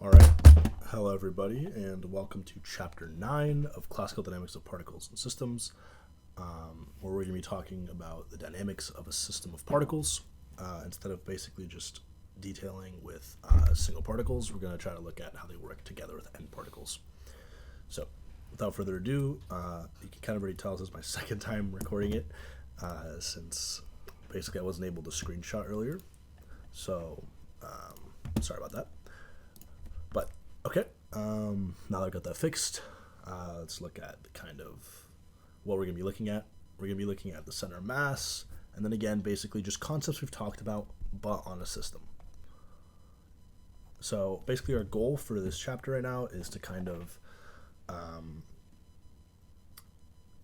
All right. Hello, everybody, and welcome to Chapter 9 of Classical Dynamics of Particles and Systems, where we're going to be talking about the dynamics of a system of particles. Instead of basically just detailing with single particles, we're going to try to look at how they work together with n particles. So, without further ado, you can kind of already tell this is my second time recording it, since basically I wasn't able to screenshot earlier. So, sorry about that. But, okay, now that I've got that fixed, let's look at the kind of what we're going to be looking at. We're going to be looking at the center of mass, and then again, basically just concepts we've talked about, but on a system. So, basically our goal for this chapter right now is to kind of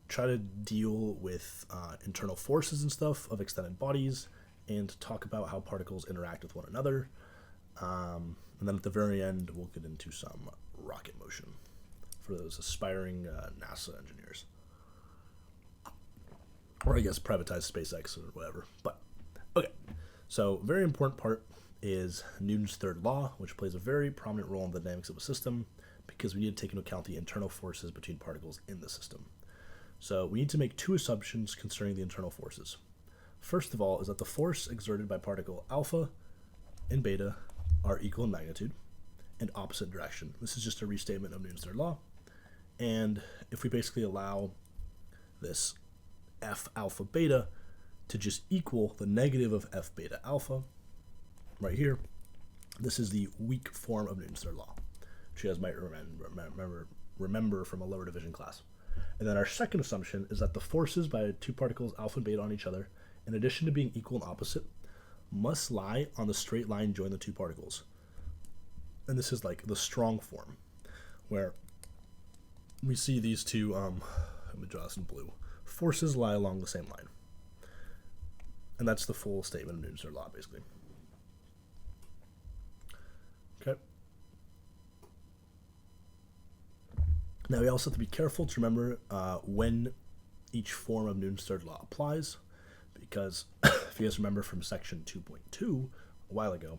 try to deal with internal forces and stuff of extended bodies, and talk about how particles interact with one another. And then at the very end, we'll get into some rocket motion for those aspiring NASA engineers. Or I guess privatized SpaceX or whatever. But, okay. So, very important part is Newton's third law, which plays a very prominent role in the dynamics of a system, because we need to take into account the internal forces between particles in the system. So, we need to make two assumptions concerning the internal forces. First of all is that the force exerted by particle alpha and beta are equal in magnitude and opposite direction. This is just a restatement of Newton's third law. And if we basically allow this F alpha beta to just equal the negative of F beta alpha, right here, this is the weak form of Newton's third law, which you guys might remember from a lower division class. And then our second assumption is that the forces by two particles alpha and beta on each other, in addition to being equal and opposite, must lie on the straight line joining the two particles. And this is like the strong form, where we see these two, let me draw this in blue, forces lie along the same line. And that's the full statement of Newton's third law, basically. Okay. Now we also have to be careful to remember when each form of Newton's third law applies, because if you guys remember from section 2.2 a while ago,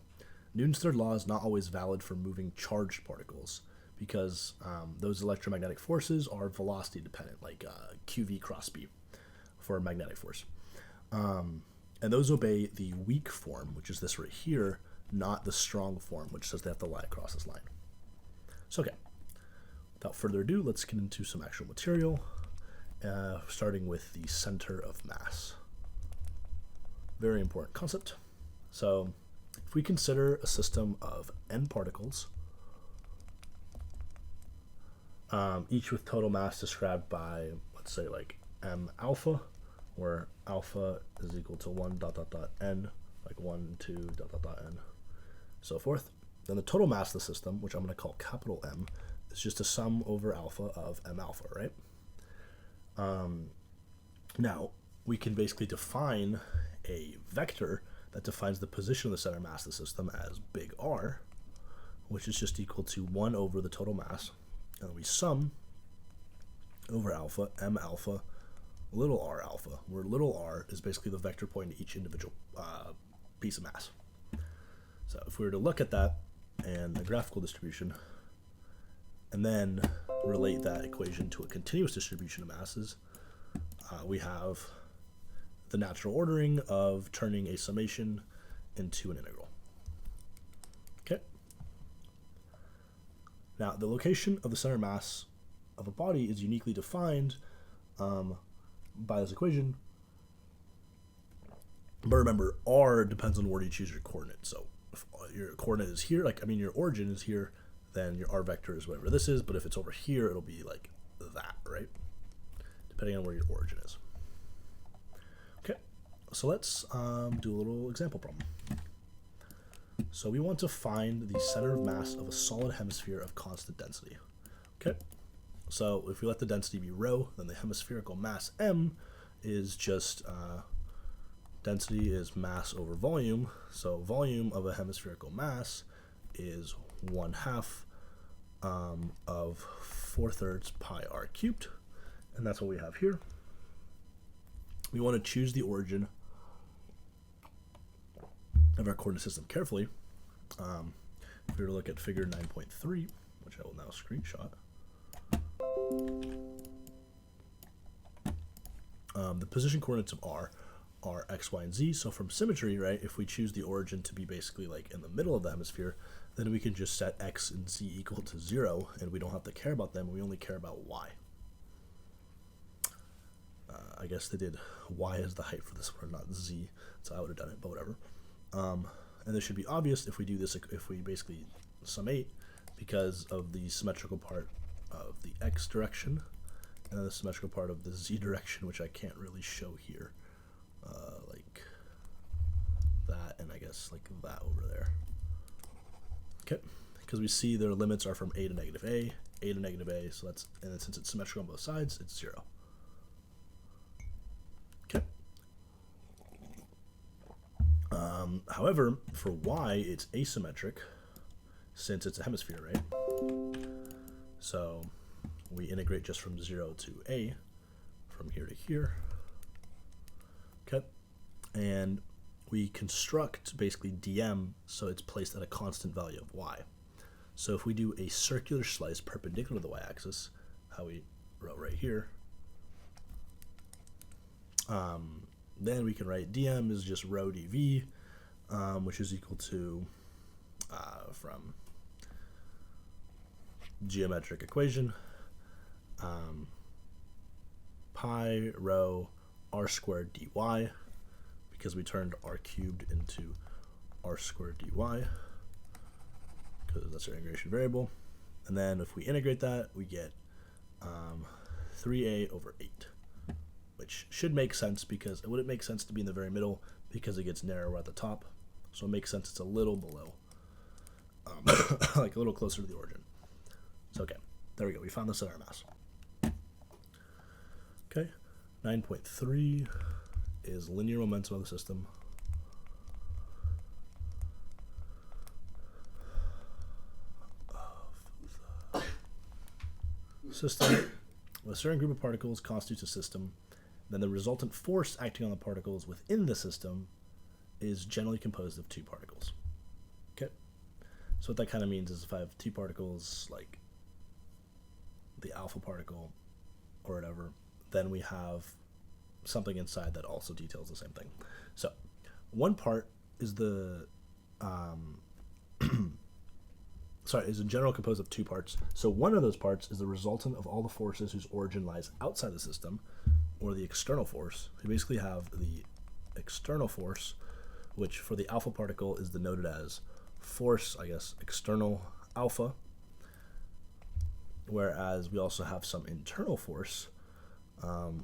Newton's third law is not always valid for moving charged particles, because those electromagnetic forces are velocity dependent, like QV cross B for a magnetic force. And those obey the weak form, which is this right here, not the strong form, which says they have to lie across this line. So, okay, without further ado, let's get into some actual material, starting with the center of mass. Very important concept. So, if we consider a system of n particles, each with total mass described by, let's say, like m alpha, where alpha is equal to 1 dot dot dot n, like 1, 2 dot dot dot n, so forth. Then the total mass of the system, which I'm going to call capital M, is just a sum over alpha of m alpha, right? Now, we can basically define a vector that defines the position of the center mass of the system as big R, which is just equal to 1 over the total mass, and we sum over alpha, m alpha, little r alpha, where little r is basically the vector pointing to each individual piece of mass. So if we were to look at that and the graphical distribution, and then relate that equation to a continuous distribution of masses, we have the natural ordering of turning a summation into an integral. Okay. Now, the location of the center mass of a body is uniquely defined by this equation. But remember, R depends on where you choose your coordinate. So if your coordinate is here, your origin is here, then your R vector is whatever this is. But if it's over here, it'll be like that, right? Depending on where your origin is. So let's do a little example problem. So we want to find the center of mass of a solid hemisphere of constant density. Okay, so if we let the density be rho, then the hemispherical mass m is just density is mass over volume. So volume of a hemispherical mass is 1/2 of 4/3 pi r cubed, and that's what we have here. We want to choose the origin of our coordinate system carefully, if we were to look at figure 9.3, which I will now screenshot, the position coordinates of R are x, y, and z. So from symmetry, right, if we choose the origin to be basically like in the middle of the hemisphere, then we can just set x and z equal to 0, and we don't have to care about them. We only care about y. I guess they did y as the height for this one, not z, so I would have done it, but whatever. And this should be obvious if we do this, if we basically summate, because of the symmetrical part of the x direction, and then the symmetrical part of the z direction, which I can't really show here. Like that, and I guess like that over there. Okay, because we see their limits are from a to negative a to negative a, so that's, and then since it's symmetrical on both sides, it's 0. Okay. However, for y, it's asymmetric, since it's a hemisphere, right? So we integrate just from 0 to a, from here to here. Okay, and we construct basically dm so it's placed at a constant value of y. So if we do a circular slice perpendicular to the y-axis, how we wrote right here, then we can write dm is just rho dv, which is equal to, from geometric equation, pi rho r squared dy, because we turned r cubed into r squared dy, because that's our integration variable. And then if we integrate that, we get 3a over 8, which should make sense, because it wouldn't make sense to be in the very middle because it gets narrower at the top. So it makes sense it's a little below, like a little closer to the origin. So okay, there we go. We found this in our mass. Okay, 9.3 is linear momentum of the system. System, when a certain group of particles constitutes a system, then the resultant force acting on the particles within the system is generally composed of two particles. Okay, so what that kind of means is if I have two particles, like the alpha particle or whatever, then we have something inside that also details the same thing. So one part is the is in general composed of two parts. So one of those parts is the resultant of all the forces whose origin lies outside the system, or the external force. We basically have the external force, which for the alpha particle is denoted as force, I guess, external alpha, whereas we also have some internal force,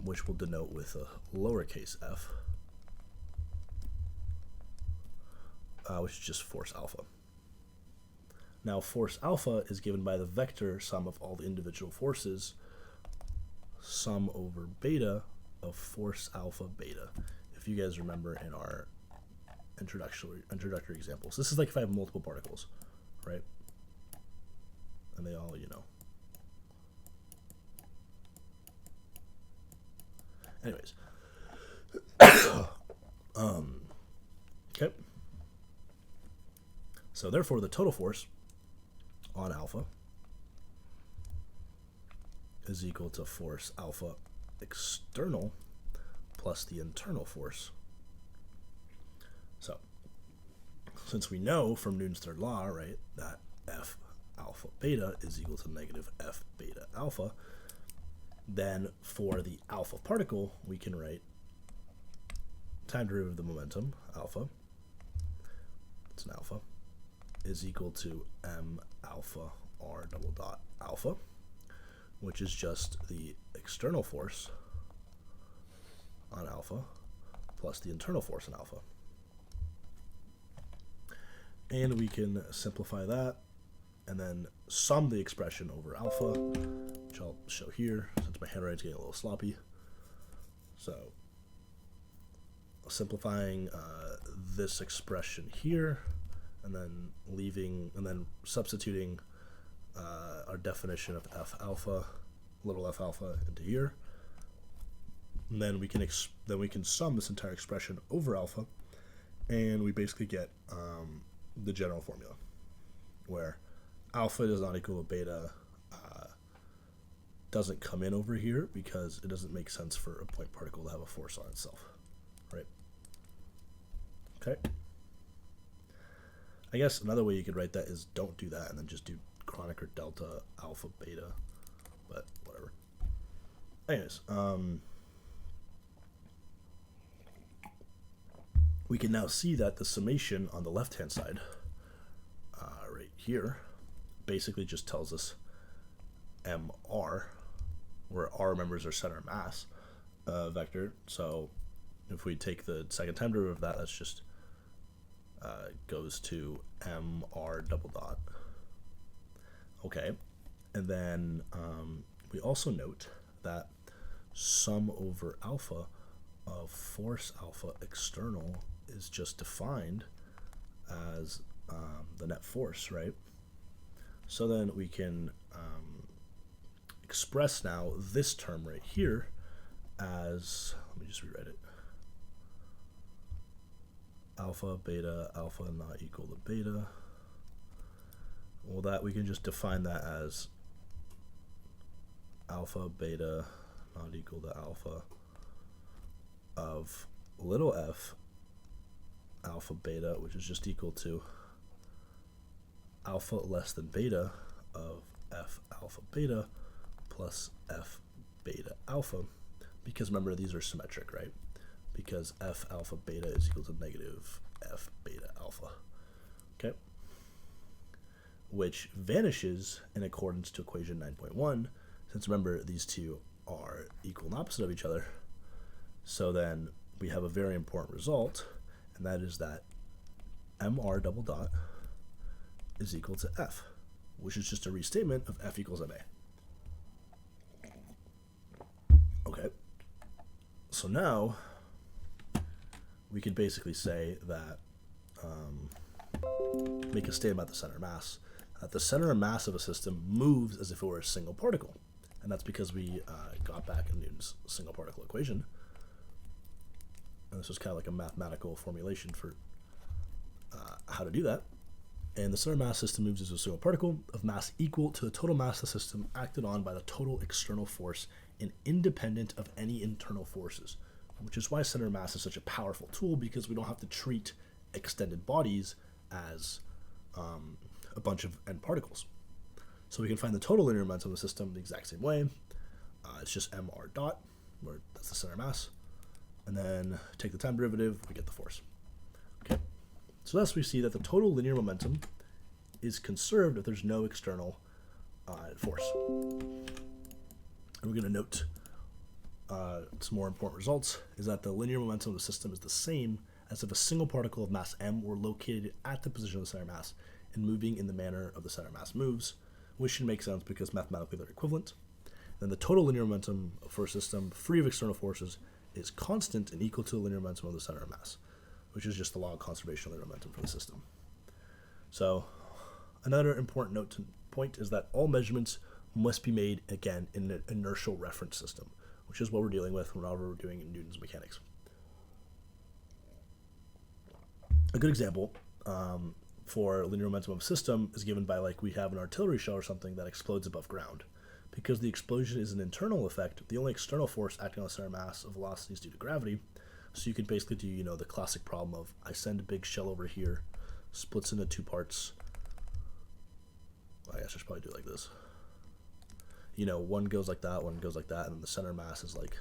which we'll denote with a lowercase f, which is just force alpha. Now, force alpha is given by the vector sum of all the individual forces, sum over beta of force alpha beta. If you guys remember in our introductory examples, this is like if I have multiple particles, right? And they all, Anyways. Okay. So therefore, the total force on alpha is equal to force alpha external plus the internal force. So, since we know from Newton's third law, right, that F alpha beta is equal to negative F beta alpha, then for the alpha particle, we can write time derivative of the momentum, alpha, it's an alpha, is equal to m alpha r double dot alpha, which is just the external force on alpha plus the internal force on alpha. And we can simplify that and then sum the expression over alpha, which I'll show here since my handwriting's getting a little sloppy. So simplifying this expression here, and then substituting our definition of f alpha, little f alpha, into here. And then we can sum this entire expression over alpha, and we basically get the general formula, where alpha does not equal to beta doesn't come in over here because it doesn't make sense for a point particle to have a force on itself, right? Okay. I guess another way you could write that is don't do that and then just do Kronecker delta alpha beta, but whatever. Anyways, we can now see that the summation on the left-hand side, right here, basically just tells us mr, where r, remember, is our center of mass vector. So if we take the second time derivative of that, that's just goes to mr double dot. Okay, and then we also note that sum over alpha of force alpha external is just defined as the net force, right? So then we can express now this term right here as, let me just rewrite it, alpha beta alpha not equal to beta. Well, that we can just define that as alpha beta not equal to alpha of little f alpha beta, which is just equal to alpha less than beta of f alpha beta plus f beta alpha, because remember these are symmetric, right? Because f alpha beta is equal to negative f beta alpha, okay? Which vanishes in accordance to equation 9.1, since remember these two are equal and opposite of each other. So then we have a very important result, and that is that mr double dot is equal to f, which is just a restatement of f equals ma. Okay, so now we could basically say that, make a statement about the center of mass, that the center of mass of a system moves as if it were a single particle. And that's because we got back in Newton's single particle equation. And this was kind of like a mathematical formulation for how to do that. And the center mass system moves as a single particle of mass equal to the total mass of the system acted on by the total external force and independent of any internal forces, which is why center mass is such a powerful tool, because we don't have to treat extended bodies as a bunch of end particles. So we can find the total linear momentum of the system the exact same way. It's just mr dot, where that's the center mass, and then take the time derivative, we get the force. Okay, so thus we see that the total linear momentum is conserved if there's no external force. And we're going to note some more important results, is that the linear momentum of the system is the same as if a single particle of mass m were located at the position of the center mass and moving in the manner of the center mass moves, which should make sense because mathematically they're equivalent. Then the total linear momentum for a system free of external forces is constant and equal to the linear momentum of the center of mass, which is just the law of conservation of linear momentum for the system. So another important note to point is that all measurements must be made, again, in an inertial reference system, which is what we're dealing with whenever we're doing in Newton's mechanics. A good example for linear momentum of a system is given by, like, we have an artillery shell or something that explodes above ground. Because the explosion is an internal effect, the only external force acting on the center mass of velocity is due to gravity. So you can basically do, you know, the classic problem of I send a big shell over here, splits into two parts. Well, I guess I should probably do it like this. You know, one goes like that, one goes like that, and then the center mass is like,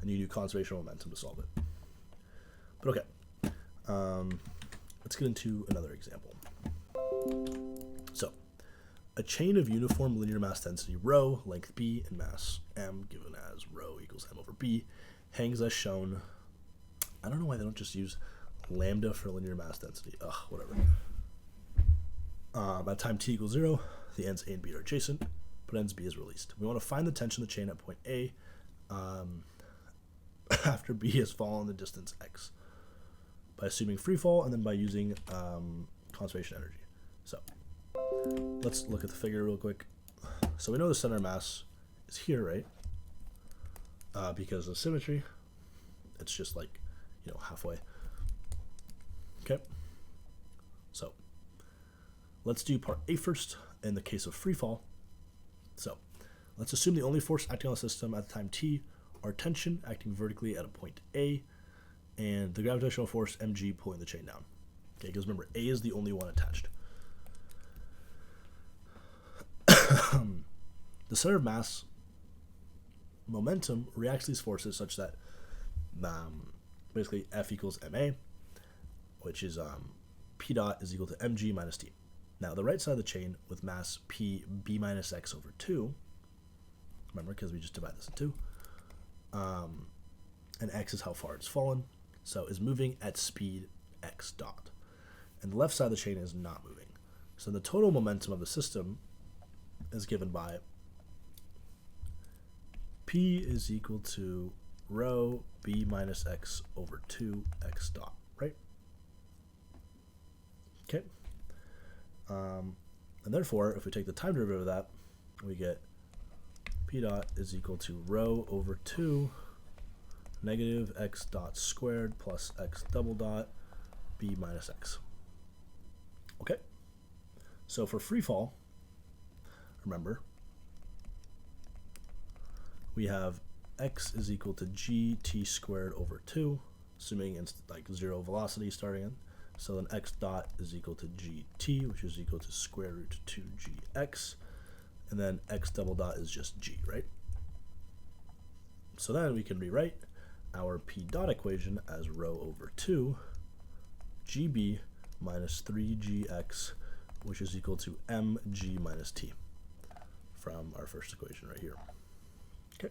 and you do conservation of momentum to solve it. But okay, let's get into another example. So, a chain of uniform linear mass density rho, length b, and mass m, given as rho equals m over b, hangs as shown. I don't know why they don't just use lambda for linear mass density. Ugh, whatever. At time t equals 0, the ends a and b are adjacent, but ends b is released. We want to find the tension of the chain at point A after b has fallen the distance x by assuming free fall and then by using conservation energy. So let's look at the figure real quick. So we know the center mass is here, right? Because of symmetry, it's just like, you know, halfway. Okay. So let's do part A first in the case of free fall. So let's assume the only force acting on the system at the time t are tension acting vertically at a point A and the gravitational force mg pulling the chain down. Okay, because remember, A is the only one attached. The center of mass momentum reacts to these forces such that basically F equals ma, which is p dot is equal to mg minus t. Now the right side of the chain with mass p b minus x over 2, remember because we just divide this in 2, and x is how far it's fallen, so is moving at speed x dot. And the left side of the chain is not moving. So the total momentum of the system is given by P is equal to rho B minus X over 2 X dot, right? Okay. And therefore, if we take the time derivative of that, we get P dot is equal to rho over 2 negative X dot squared plus X double dot B minus X. Okay. So for free fall, remember, we have x is equal to gt squared over 2, assuming it's like 0 velocity starting in. So then x dot is equal to gt, which is equal to square root 2gx, and then x double dot is just g, right? So then we can rewrite our p dot equation as rho over 2 gb minus 3gx, which is equal to mg minus t from our first equation right here. Okay,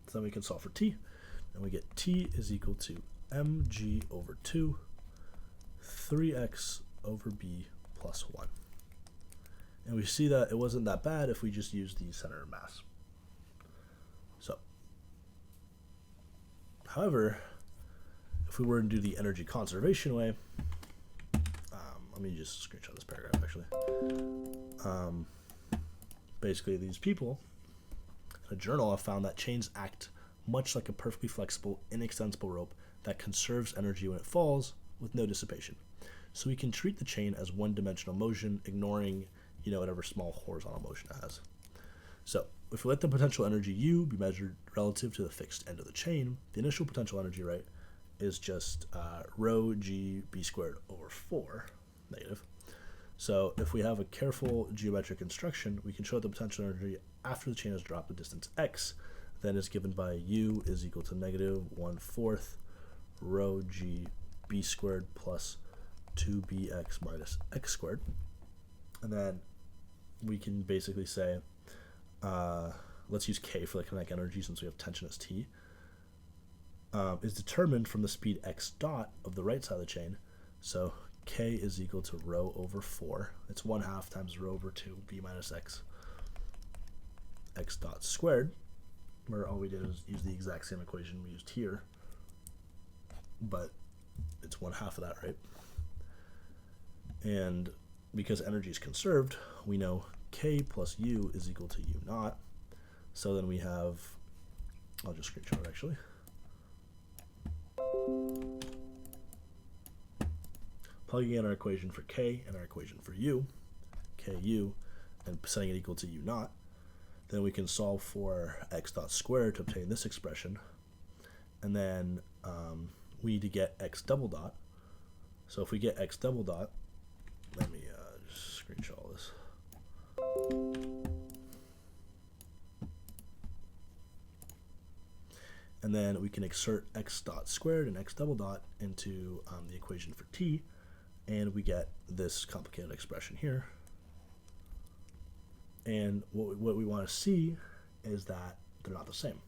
so then we can solve for t, and we get t is equal to mg over 2 3x over b plus 1. And we see that it wasn't that bad if we just used the center of mass. So, however, if we were to do the energy conservation way, let me just screenshot this paragraph actually. Basically, these people in a journal have found that chains act much like a perfectly flexible, inextensible rope that conserves energy when it falls with no dissipation. So we can treat the chain as one-dimensional motion, ignoring, whatever small horizontal motion it has. So if we let the potential energy U be measured relative to the fixed end of the chain, the initial potential energy, right, is just rho g b squared over 4 negative. So if we have a careful geometric construction, we can show the potential energy after the chain has dropped the distance x, then is given by U is equal to negative 1/4 rho g b squared plus 2bx minus x squared. And then we can basically say, let's use k for the kinetic energy since we have tension as t, is determined from the speed x dot of the right side of the chain. So k is equal to rho over 4. It's 1/2 times rho over 2 b minus x dot squared, where all we did was use the exact same equation we used here, but it's 1/2 of that, right? And because energy is conserved, we know k plus u is equal to u naught. So then we have, I'll just screenshot it actually. Plugging in our equation for k and our equation for u, ku, and setting it equal to u naught, then we can solve for x dot squared to obtain this expression. And then we need to get x double dot. So if we get x double dot, let me just screenshot all this. And then we can exert x dot squared and x double dot into the equation for t, and we get this complicated expression here. And what we want to see is that they're not the same.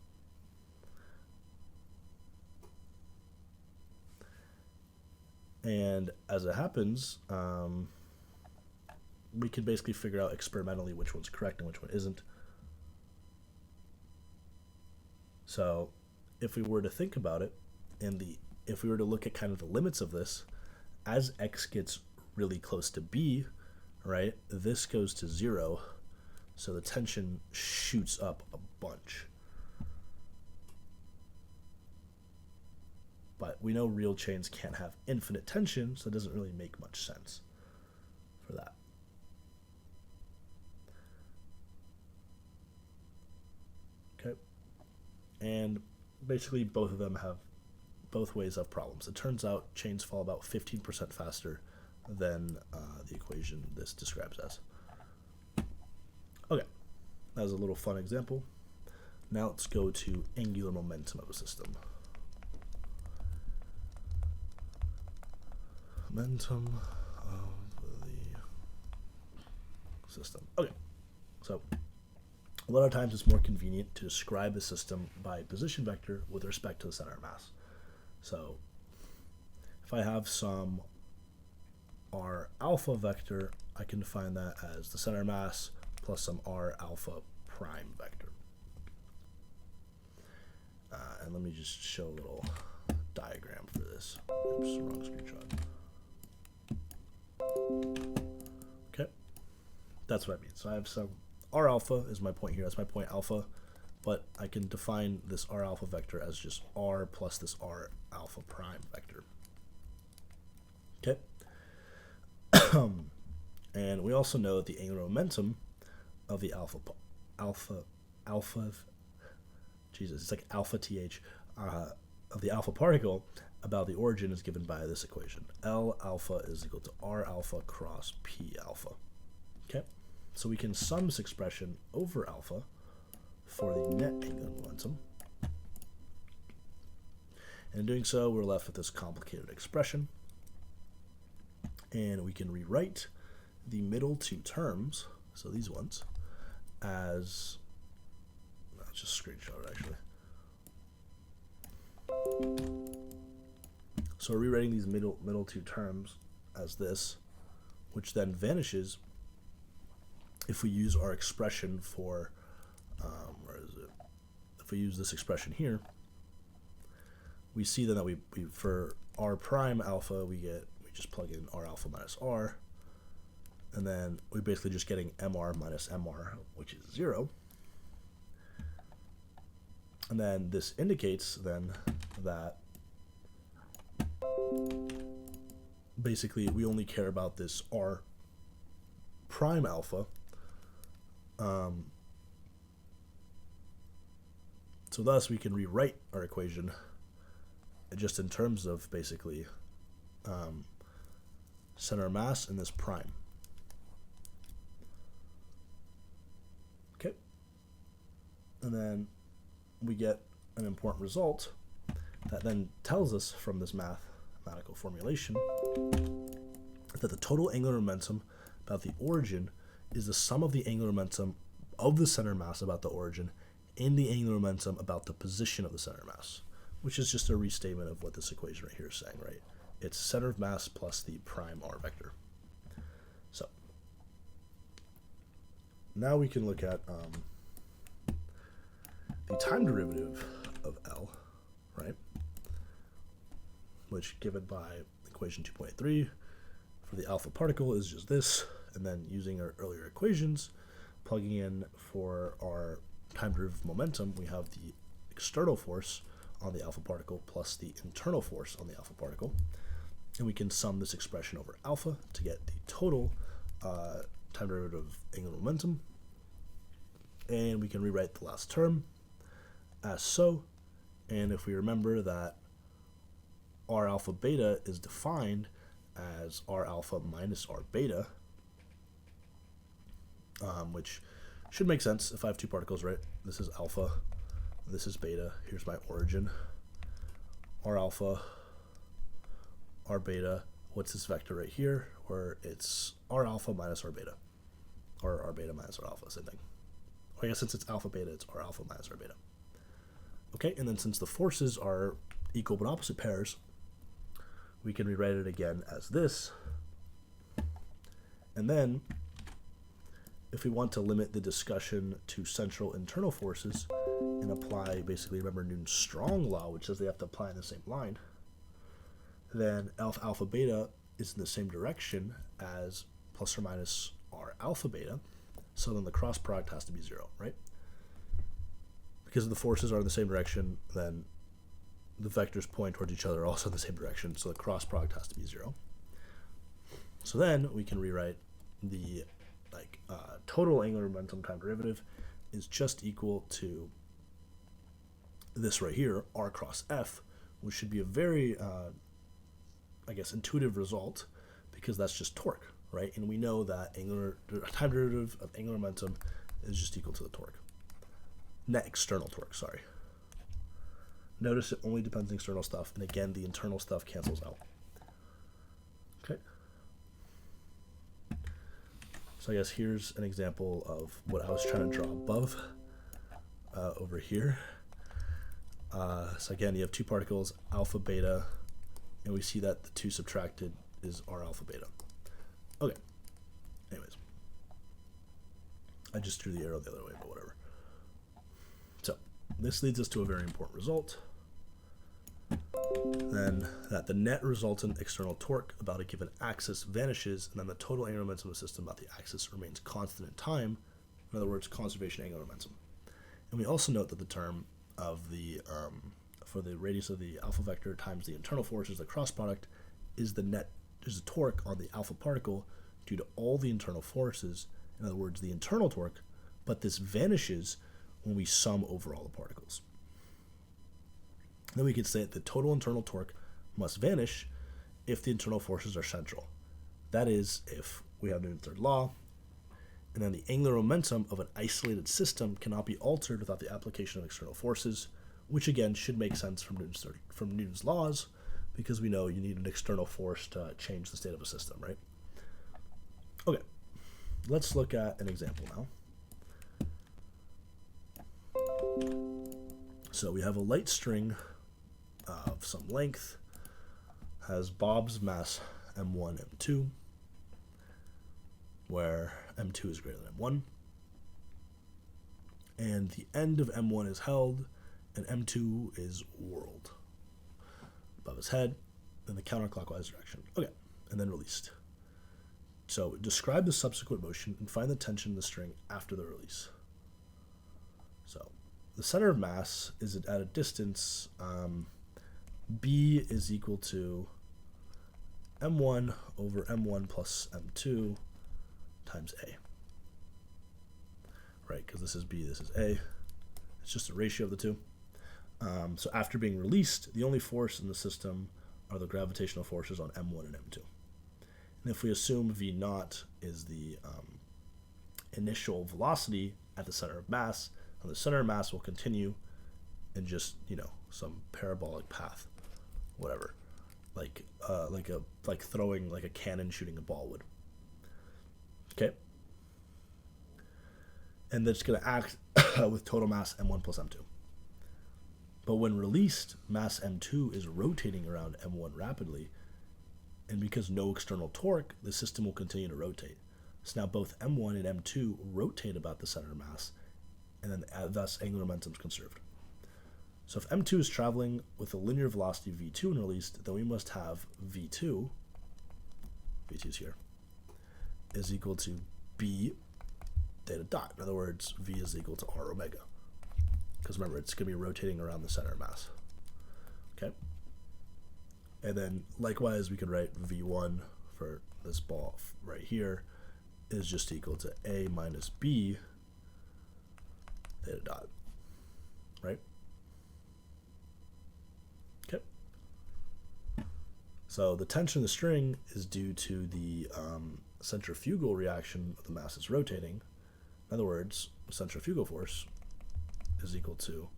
And as it happens, we can basically figure out experimentally which one's correct and which one isn't. So if we were to think about it, if we were to look at kind of the limits of this, as x gets really close to b, right, this goes to 0, so the tension shoots up a bunch. But we know real chains can't have infinite tension, so it doesn't really make much sense for that. basically both of them have, both ways have problems. It turns out chains fall about 15% faster than the equation this describes as. Okay, that was a little fun example. Now let's go to angular momentum of a system. Momentum of the system. Okay, so a lot of times it's more convenient to describe a system by position vector with respect to the center of mass. So if I have some r alpha vector, I can define that as the center of mass plus some r alpha prime vector. And let me just show a little diagram for this. Oops, wrong screenshot. Okay, that's what I mean. So I have some r alpha is my point here. That's my point alpha, but I can define this r alpha vector as just r plus this r alpha prime vector. Okay. And we also know that the angular momentum of the Jesus, it's like alpha th, of the alpha particle about the origin is given by this equation. L alpha is equal to R alpha cross P alpha. Okay, so we can sum this expression over alpha for the net angular momentum. And in doing so, we're left with this complicated expression. And we can rewrite the middle two terms, so these ones, as, I'll just screenshot it actually. So we're rewriting these middle two terms as this, which then vanishes if we use our expression for, where is it? If we use this expression here, we see then that we for r prime alpha, we just plug in r alpha minus r, and then we're basically just getting mr minus mr, which is 0. And then this indicates then that basically we only care about this r prime alpha. So thus we can rewrite our equation just in terms of basically center of mass and this prime. Okay. And then we get an important result that then tells us from this mathematical formulation that the total angular momentum about the origin is the sum of the angular momentum of the center mass about the origin and the angular momentum about the position of the center mass, which is just a restatement of what this equation right here is saying, right? It's center of mass plus the prime r vector. So now we can look at the time derivative of L, right? Which given by equation 2.3 for the alpha particle is just this, and then using our earlier equations, plugging in for our time derivative momentum, we have the external force on the alpha particle plus the internal force on the alpha particle. And we can sum this expression over alpha to get the total time derivative of angular momentum. And we can rewrite the last term as so. And if we remember that r alpha beta is defined as r alpha minus r beta, which should make sense if I have two particles, right? This is alpha, this is beta, here's my origin. R alpha, r beta, what's this vector right here? Where it's r alpha minus r beta, or r beta minus r alpha, same thing. I guess since it's alpha beta, it's r alpha minus r beta. Okay, and then since the forces are equal but opposite pairs, we can rewrite it again as this. And then, if we want to limit the discussion to central internal forces and apply, basically, remember Newton's strong law, which says they have to apply in the same line, then alpha beta is in the same direction as plus or minus r alpha beta, so then the cross product has to be 0, right? Because if the forces are in the same direction, then the vectors point towards each other also in the same direction, so the cross product has to be 0. So then we can rewrite the total angular momentum time derivative is just equal to this right here, R cross F, which should be a very, I guess, intuitive result, because that's just torque, right? And we know that time derivative of angular momentum is just equal to the torque. Net external torque, sorry. Notice it only depends on external stuff, and again, the internal stuff cancels out. Okay. So I guess here's an example of what I was trying to draw above, over here. So again, you have two particles, alpha, beta, and we see that the 2 subtracted is R alpha beta. Okay. Anyways. I just drew the arrow the other way, but whatever. So this leads us to a very important result. Then that the net resultant external torque about a given axis vanishes, and then the total angular momentum of the system about the axis remains constant in time. In other words, conservation angular momentum. And we also note that the term of the for the radius of the alpha vector times the internal forces, the cross product, is the torque on the alpha particle due to all the internal forces. In other words, the internal torque, but this vanishes when we sum over all the particles. Then we could say that the total internal torque must vanish if the internal forces are central. That is, if we have Newton's third law, and then the angular momentum of an isolated system cannot be altered without the application of external forces, which again should make sense from Newton's laws, because we know you need an external force to change the state of a system, right? Okay, let's look at an example now. So we have a light string of some length, has Bob's mass M1, M2, where M2 is greater than M1, and the end of M1 is held, and M2 is whirled above his head in the counterclockwise direction. Okay, and then released. So describe the subsequent motion and find the tension in the string after the release. So the center of mass is at a distance, B is equal to M1 over M1 plus M2 times A. Right, because this is B, this is A. It's just a ratio of the two. So after being released, the only force in the system are the gravitational forces on M1 and M2. And if we assume V naught is the initial velocity at the center of mass, and the center of mass will continue in just, some parabolic path, whatever, like throwing like a cannon shooting a ball would. Okay. And that's going to act with total mass M1 plus M2. But when released, mass M2 is rotating around M1 rapidly, and because no external torque, the system will continue to rotate. So now both M1 and M2 rotate about the center of mass, and then thus angular momentum is conserved. So if M2 is traveling with a linear velocity V2 and released, then we must have V2 is here, is equal to B theta dot. In other words, V is equal to R omega. Because remember, it's going to be rotating around the center of mass. Okay? And then likewise, we could write V1 for this ball right here is just equal to A minus B theta dot. Right? Okay. So the tension of the string is due to the centrifugal reaction of the mass is rotating. In other words, centrifugal force is equal to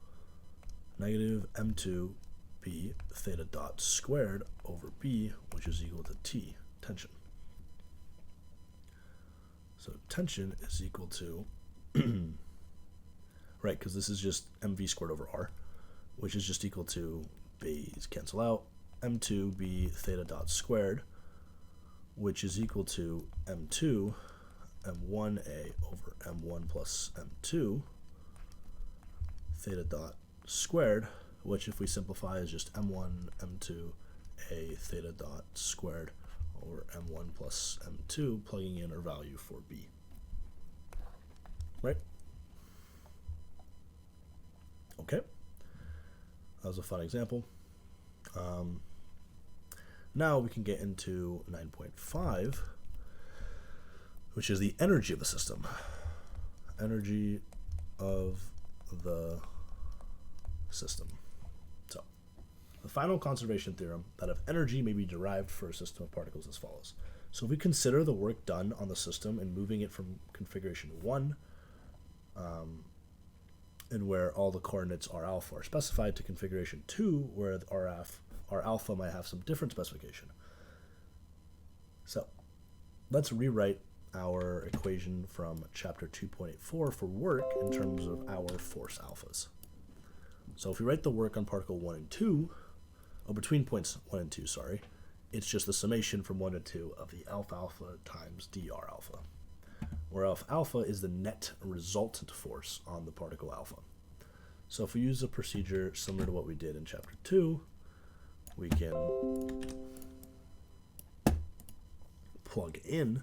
negative M2 B theta dot squared over B, which is equal to T, tension. So tension is equal to, right, because this is just mv squared over r, which is just equal to, B's cancel out, M2 B theta dot squared, which is equal to M2 M1A over M1 plus M2 theta dot squared, which if we simplify is just M1 M2 A theta dot squared over M1 plus M2, plugging in our value for B. Right? Okay. That was a fun example. Now we can get into 9.5, which is the energy of the system. Energy of the system. So, the final conservation theorem that if energy may be derived for a system of particles as follows. So if we consider the work done on the system and moving it from configuration 1, and where all the coordinates R alpha are specified, to configuration 2, where R alpha might have some different specification. So let's rewrite our equation from chapter 2.84 for work in terms of our force alphas. So if we write the work on particle 1 and 2, between points 1 and 2, sorry, it's just the summation from 1 to 2 of the alpha alpha times dr alpha, where alpha is the net resultant force on the particle alpha. So if we use a procedure similar to what we did in chapter 2, we can plug in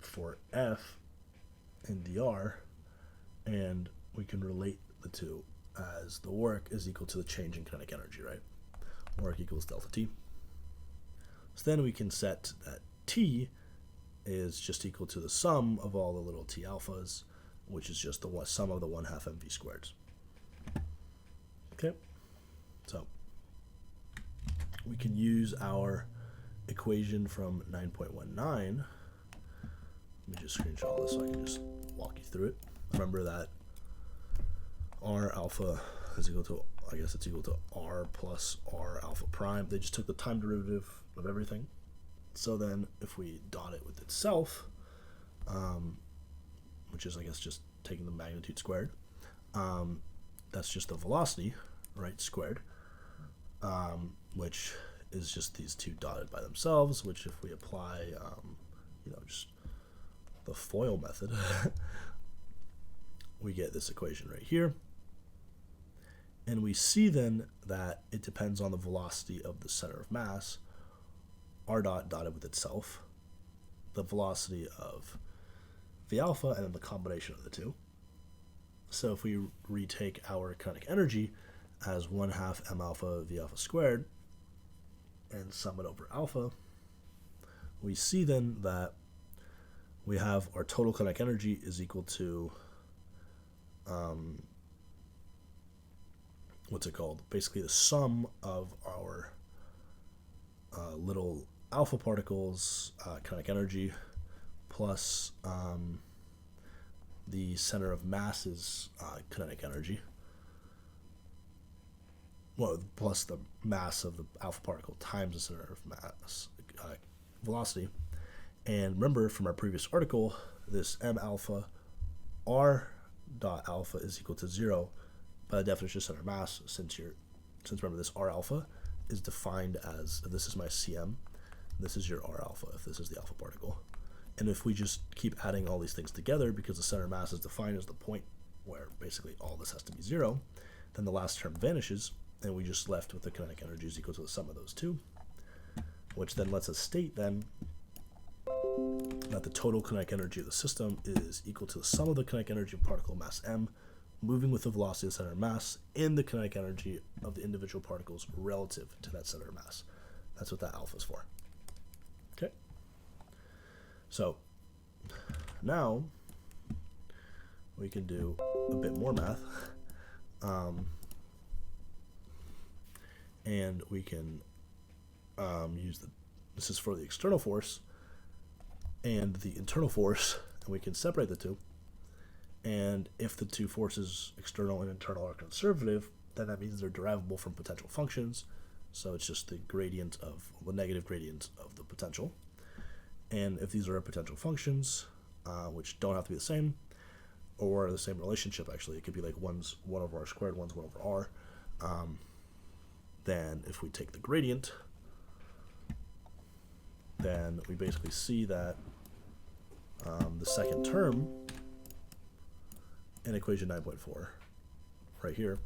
for F and dr, and we can relate the two as the work is equal to the change in kinetic energy, right? Work equals delta T. So then we can set that T is just equal to the sum of all the little T alphas, which is just the sum of the 1/2 mv squareds. Okay, so we can use our equation from 9.19. Let me just screenshot this so I can just walk you through it. Remember that R alpha is equal to, I guess it's equal to R plus R alpha prime. They just took the time derivative of everything. So then if we dot it with itself, which is, I guess, just taking the magnitude squared, that's just the velocity, right, squared, which is just these two dotted by themselves, which if we apply, just the FOIL method, we get this equation right here. And we see then that it depends on the velocity of the center of mass, r dot dotted with itself, the velocity of the alpha, and then the combination of the two. So if we retake our kinetic energy as 1/2 m alpha v alpha squared and sum it over alpha, we see then that we have our total kinetic energy is equal to basically the sum of our little alpha particles kinetic energy plus the center of mass's kinetic energy, plus the mass of the alpha particle times the center of mass velocity. And remember from our previous article, this m alpha r dot alpha is equal to 0 by the definition of center of mass, since remember this r alpha is defined as, if this is my Cm, this is your r alpha if this is the alpha particle. And if we just keep adding all these things together, because the center of mass is defined as the point where basically all this has to be 0, then the last term vanishes, and we just left with the kinetic energy is equal to the sum of those two, which then lets us state then that the total kinetic energy of the system is equal to the sum of the kinetic energy of particle mass m moving with the velocity of the center of mass and the kinetic energy of the individual particles relative to that center of mass. That's what that alpha is for. Okay. So now we can do a bit more math, and we can use this is for the external force and the internal force, and we can separate the two. And if the two forces, external and internal, are conservative, then that means they're derivable from potential functions. So it's just the negative gradient of the potential. And if these are potential functions, which don't have to be the same, or the same relationship, actually, it could be like one's 1 over r squared, one's 1 over r, then if we take the gradient, then we basically see that the second term in equation 9.4, right here,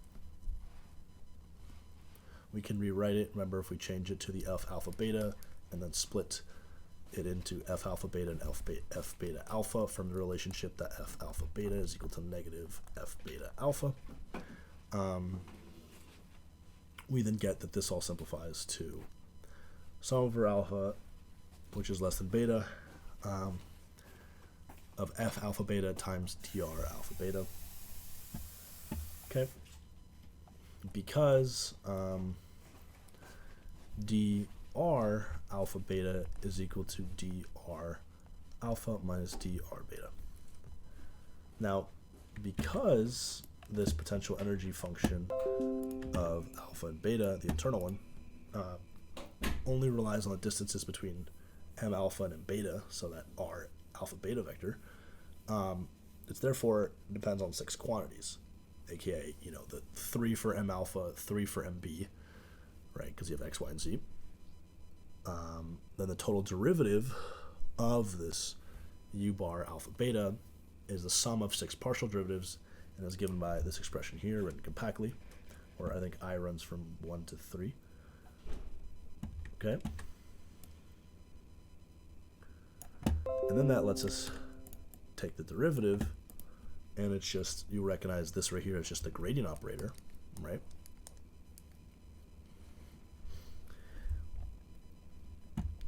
we can rewrite it. Remember, if we change it to the f alpha beta and then split it into f alpha beta and f beta alpha from the relationship that f alpha beta is equal to negative f beta alpha, we then get that this all simplifies to sum over alpha, which is less than beta, of f alpha beta times dr alpha beta. Okay, because dr alpha beta is equal to dr alpha minus dr beta. Now, because this potential energy function of alpha and beta, the internal one, only relies on the distances between m alpha and m beta, so that r alpha beta vector, it's therefore depends on 6 quantities, aka, you know, the 3 for m alpha, 3 for mb, right, because you have x, y, and z. Then the total derivative of this u bar alpha beta is the sum of 6 partial derivatives, and is given by this expression here written compactly, where I think I runs from 1 to 3. Okay. And then that lets us take the derivative, and it's just, you recognize this right here as just the gradient operator, right?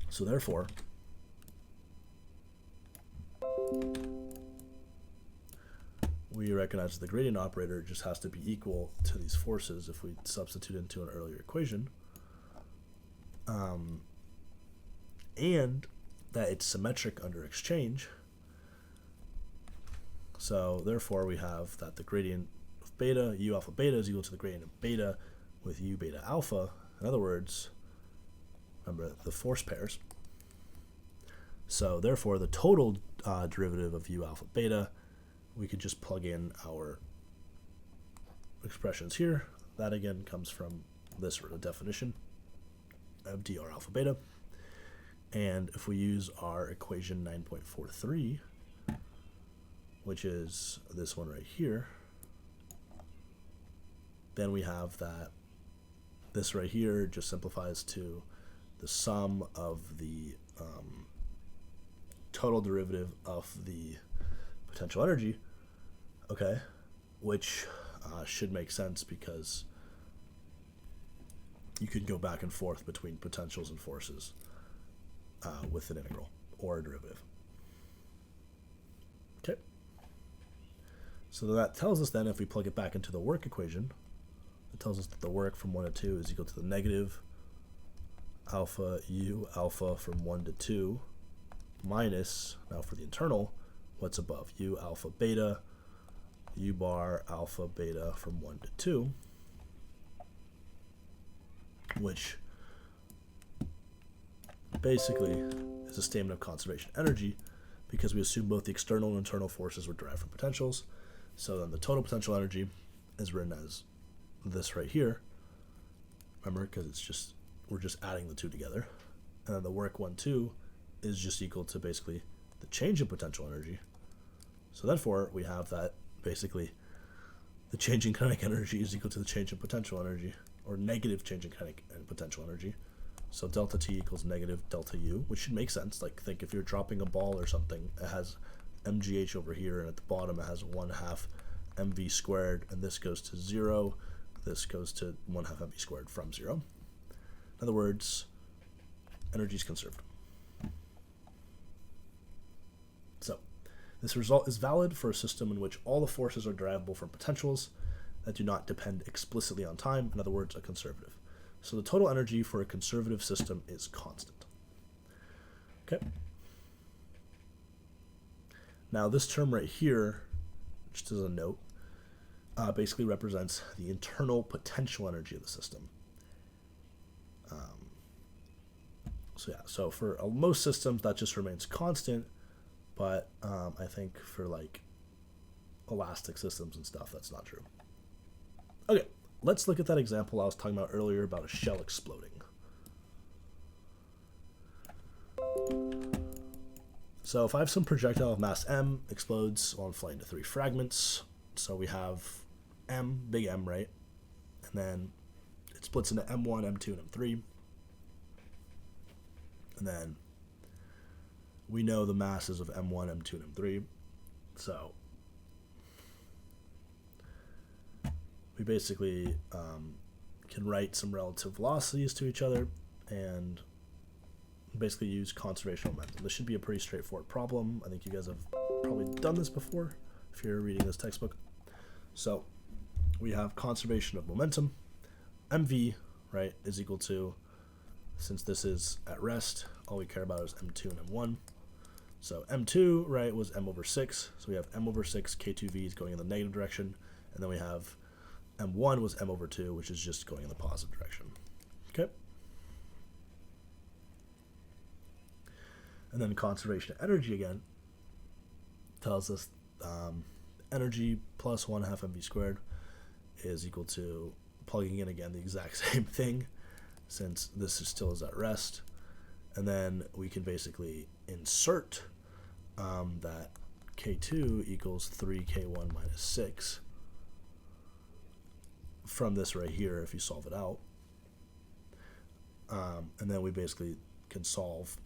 So therefore, we recognize the gradient operator just has to be equal to these forces if we substitute into an earlier equation, and that it's symmetric under exchange. So therefore we have that the gradient of beta, u alpha beta, is equal to the gradient of beta with u beta alpha. In other words, remember the force pairs. So therefore the total derivative of u alpha beta, we could just plug in our expressions here. That again comes from this definition of dr alpha beta. And if we use our equation 9.43, which is this one right here, then we have that this right here just simplifies to the sum of the total derivative of the potential energy, okay, which should make sense because you could go back and forth between potentials and forces with an integral or a derivative. Okay. So that tells us then, if we plug it back into the work equation, it tells us that the work from 1 to 2 is equal to the negative alpha u alpha from 1 to 2 minus, now for the internal, what's above, u alpha beta, u bar alpha beta from 1 to 2, which basically is a statement of conservation energy, because we assume both the external and internal forces were derived from potentials. So then the total potential energy is written as this right here, remember, because it's just, we're just adding the two together, and then the work 1, 2 is just equal to basically the change in potential energy. So therefore we have that basically the change in kinetic energy is equal to the change in potential energy, or negative change in kinetic and potential energy. So delta T equals negative delta U, which should make sense. Like, think if you're dropping a ball or something, it has mgh over here, and at the bottom it has 1/2 mv squared, and this goes to 0, this goes to 1/2 mv squared from 0. In other words, energy is conserved. So this result is valid for a system in which all the forces are derivable from potentials that do not depend explicitly on time, in other words, a conservative. So the total energy for a conservative system is constant. Okay. Now this term right here, just as a note, basically represents the internal potential energy of the system. So yeah, so for most systems that just remains constant, but I think for like elastic systems and stuff, that's not true. Okay, let's look at that example I was talking about earlier about a shell exploding. So if I have some projectile of mass m, explodes on flight into 3 fragments. So we have m, big M, right? And then it splits into m1, m2, and m3. And then we know the masses of m1, m2, and m3. So we basically can write some relative velocities to each other and basically use conservation of momentum. This should be a pretty straightforward problem. I think you guys have probably done this before if you're reading this textbook. So we have conservation of momentum, mv, right, is equal to, since this is at rest, all we care about is m2 and m1. So m2, right, was m over 6. So we have m over 6 k2v is going in the negative direction. And then we have m1 was m over 2, which is just going in the positive direction. Okay. And then conservation of energy again tells us energy plus 1/2 mv squared is equal to, plugging in again the exact same thing, since this is still is at rest. And then we can basically insert that K2 equals 3K1 minus 6 from this right here if you solve it out. And then we basically can solve,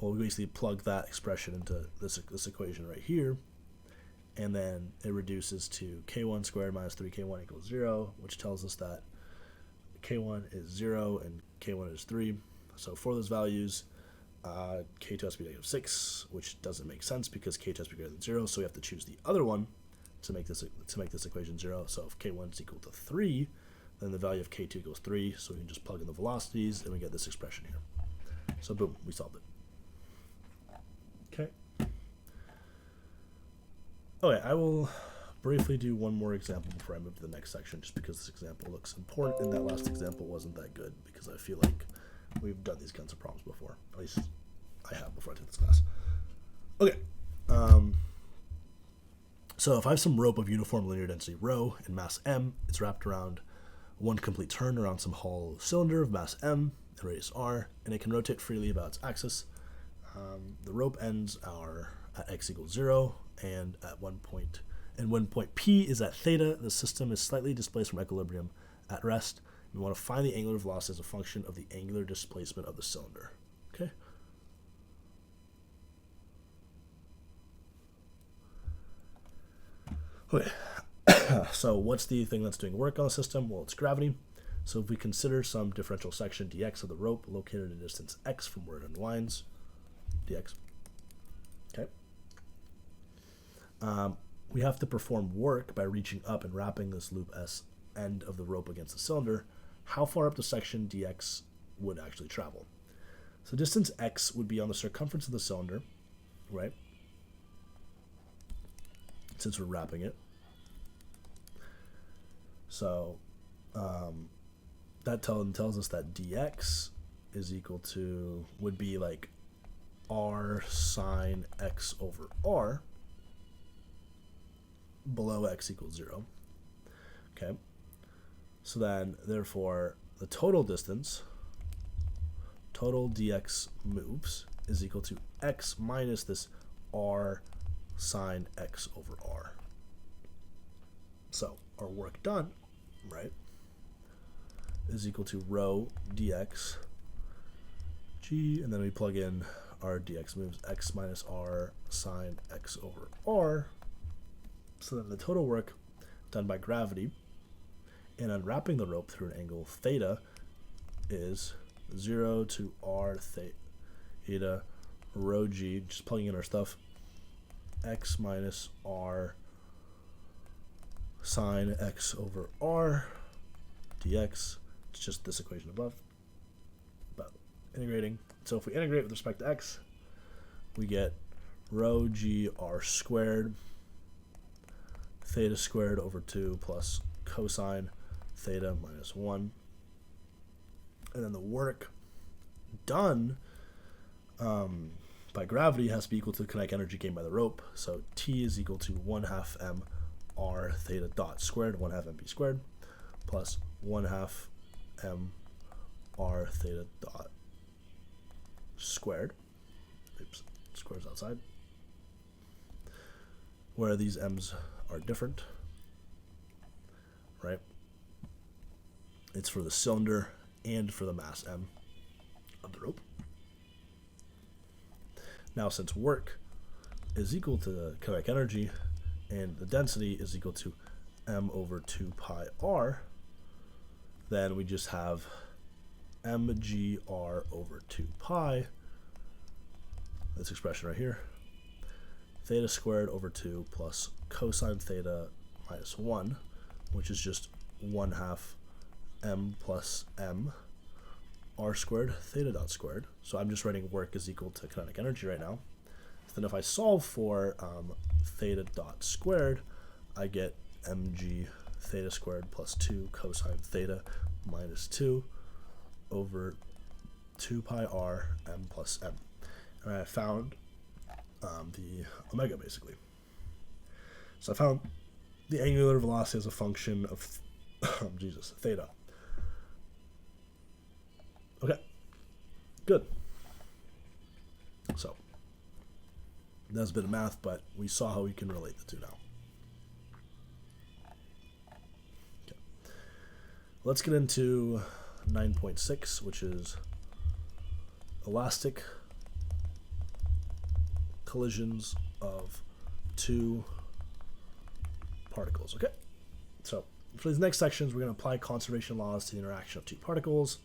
well, we basically plug that expression into this equation right here, and then it reduces to K1 squared minus 3K1 equals 0, which tells us that K1 is 0 and K1 is 3. So for those values, K2 has to be -6, which doesn't make sense because K2 has to be greater than 0, so we have to choose the other one to make this equation 0. So if K1 is equal to 3, then the value of K2 equals 3, so we can just plug in the velocities and we get this expression here. So boom, we solved it. Okay. Okay, I will briefly do one more example before I move to the next section, just because this example looks important and that last example wasn't that good, because I feel like we've done these kinds of problems before. At least I have before I took this class. Okay. So if I have some rope of uniform linear density rho and mass m, it's wrapped around one complete turn around some hollow cylinder of mass m and radius r, and it can rotate freely about its axis. The rope ends are at x equals 0, and at one point, and when point P is at theta, the system is slightly displaced from equilibrium at rest. We want to find the angular velocity as a function of the angular displacement of the cylinder. Okay. Okay. So what's the thing that's doing work on the system? Well, it's gravity. So if we consider some differential section dx of the rope located at a distance x from where it unwinds, dx. Okay. We have to perform work by reaching up and wrapping this loop S end of the rope against the cylinder. How far up the section dx would actually travel? So distance x would be on the circumference of the cylinder, right? Since we're wrapping it. So that tells us that dx is equal to, would be like r sine x over r below x equals 0. Okay. So then, therefore, the total distance, total dx moves, is equal to x minus this r sine x over r. So our work done, right, is equal to rho dx g, and then we plug in our dx moves, x minus r sine x over r. So then the total work done by gravity and unwrapping the rope through an angle theta is 0 to r theta rho g, just plugging in our stuff, x minus r sine x over r dx. It's just this equation above, but integrating. So if we integrate with respect to x, we get rho g r squared theta squared over 2 plus cosine theta minus 1. And then the work done by gravity has to be equal to the kinetic energy gained by the rope. So T is equal to 1/2 m r theta dot squared, 1/2 mp squared, plus 1/2 m r theta dot squared. Oops, squares outside. Where these m's are different, right? It's for the cylinder and for the mass m of the rope. Now, since work is equal to the kinetic energy and the density is equal to m over 2 pi r, then we just have mgr over 2 pi, this expression right here, theta squared over 2 plus cosine theta minus 1, which is just 1/2 m plus m r squared theta dot squared. So I'm just writing work is equal to kinetic energy right now. Then if I solve for theta dot squared, I get mg theta squared plus 2 cosine theta minus 2 over 2 pi r m plus m. And I found the omega, basically. So I found the angular velocity as a function of theta. Okay, good. So that's a bit of math, but we saw how we can relate the two now. Okay. Let's get into 9.6, which is elastic collisions of two particles. Okay, so for these next sections, we're going to apply conservation laws to the interaction of two particles.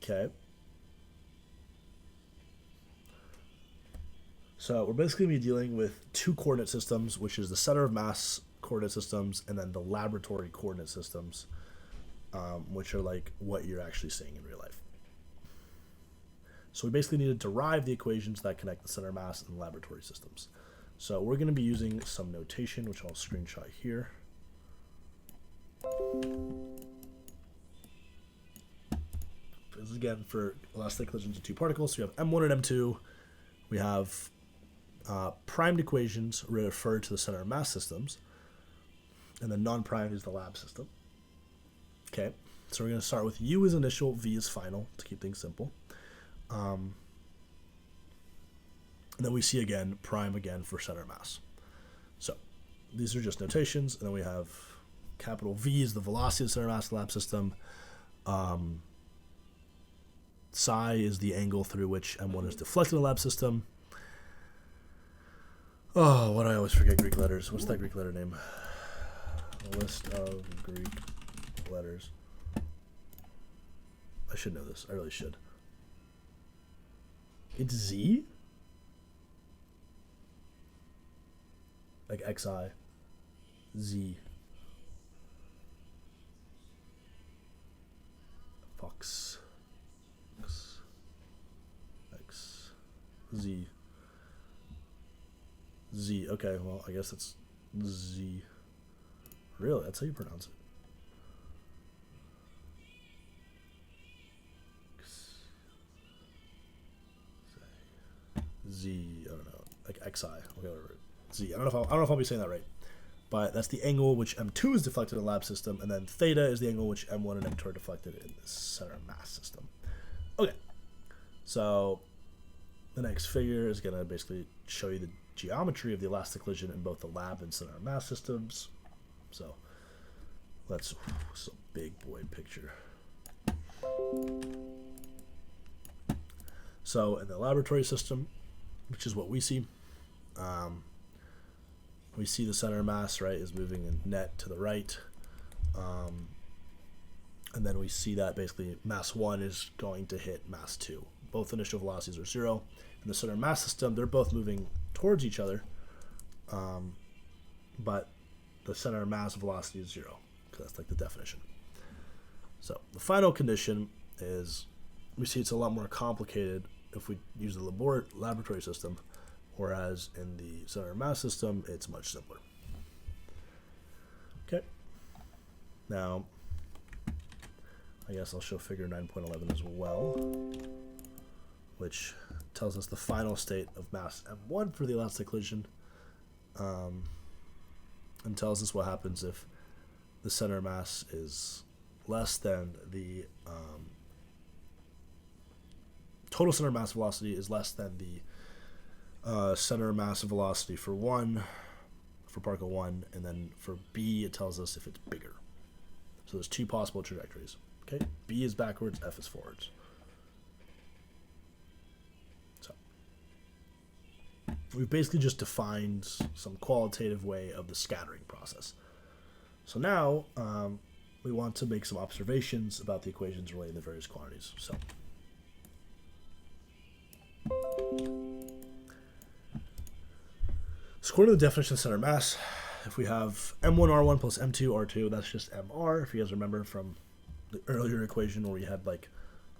Okay. So we're basically going to be dealing with two coordinate systems, which is the center of mass coordinate systems and then the laboratory coordinate systems, which are like what you're actually seeing in real life. So we basically need to derive the equations that connect the center of mass and the laboratory systems. So we're going to be using some notation, which I'll screenshot here. This is again for elastic collisions of two particles. So we have M1 and M2. We have primed equations refer to the center of mass systems. And then non-primed is the lab system. Okay, so we're going to start with U as initial, V as final, to keep things simple. And then we see again, prime again for center mass. So these are just notations. And then we have capital V is the velocity of the center mass of the lab system. Psi is the angle through which M1 is deflected in the lab system. Oh, why do I always forget Greek letters? What's that Greek letter name? A list of Greek letters. I should know this. I really should. It's Z? Like XI. Z. Fox. X. Z. Z. Okay, well, I guess it's Z. Really? That's how you pronounce it. Z. I don't know. Like XI. Okay, whatever. Z. I don't know if I'll be saying that right. But that's the angle which M2 is deflected in the lab system, and then theta is the angle which M1 and M2 are deflected in the center mass system. Okay. So the next figure is going to basically show you the geometry of the elastic collision in both the lab and center mass systems. So let's, it's a big boy picture. So in the laboratory system, which is what we see, we see the center mass, right, is moving in net to the right. And then we see that basically mass 1 is going to hit mass 2. Both initial velocities are 0. In the center mass system, they're both moving towards each other, but the center mass velocity is 0, because that's like the definition. So the final condition is, we see it's a lot more complicated if we use the laboratory system, whereas in the center mass system, it's much simpler. Okay. Now, I guess I'll show figure 9.11 as well, which tells us the final state of mass M1 for the elastic collision, and tells us what happens if the center mass is less than the total center mass velocity is less than the center mass velocity for particle 1, and then for B it tells us if it's bigger. So there's two possible trajectories. Okay, B is backwards, F is forwards. So we've basically just defined some qualitative way of the scattering process. So now we want to make some observations about the equations relating to various quantities. So So according to the definition of center mass, if we have m1r1 plus m2r2, that's just mr. If you guys remember from the earlier equation where we had like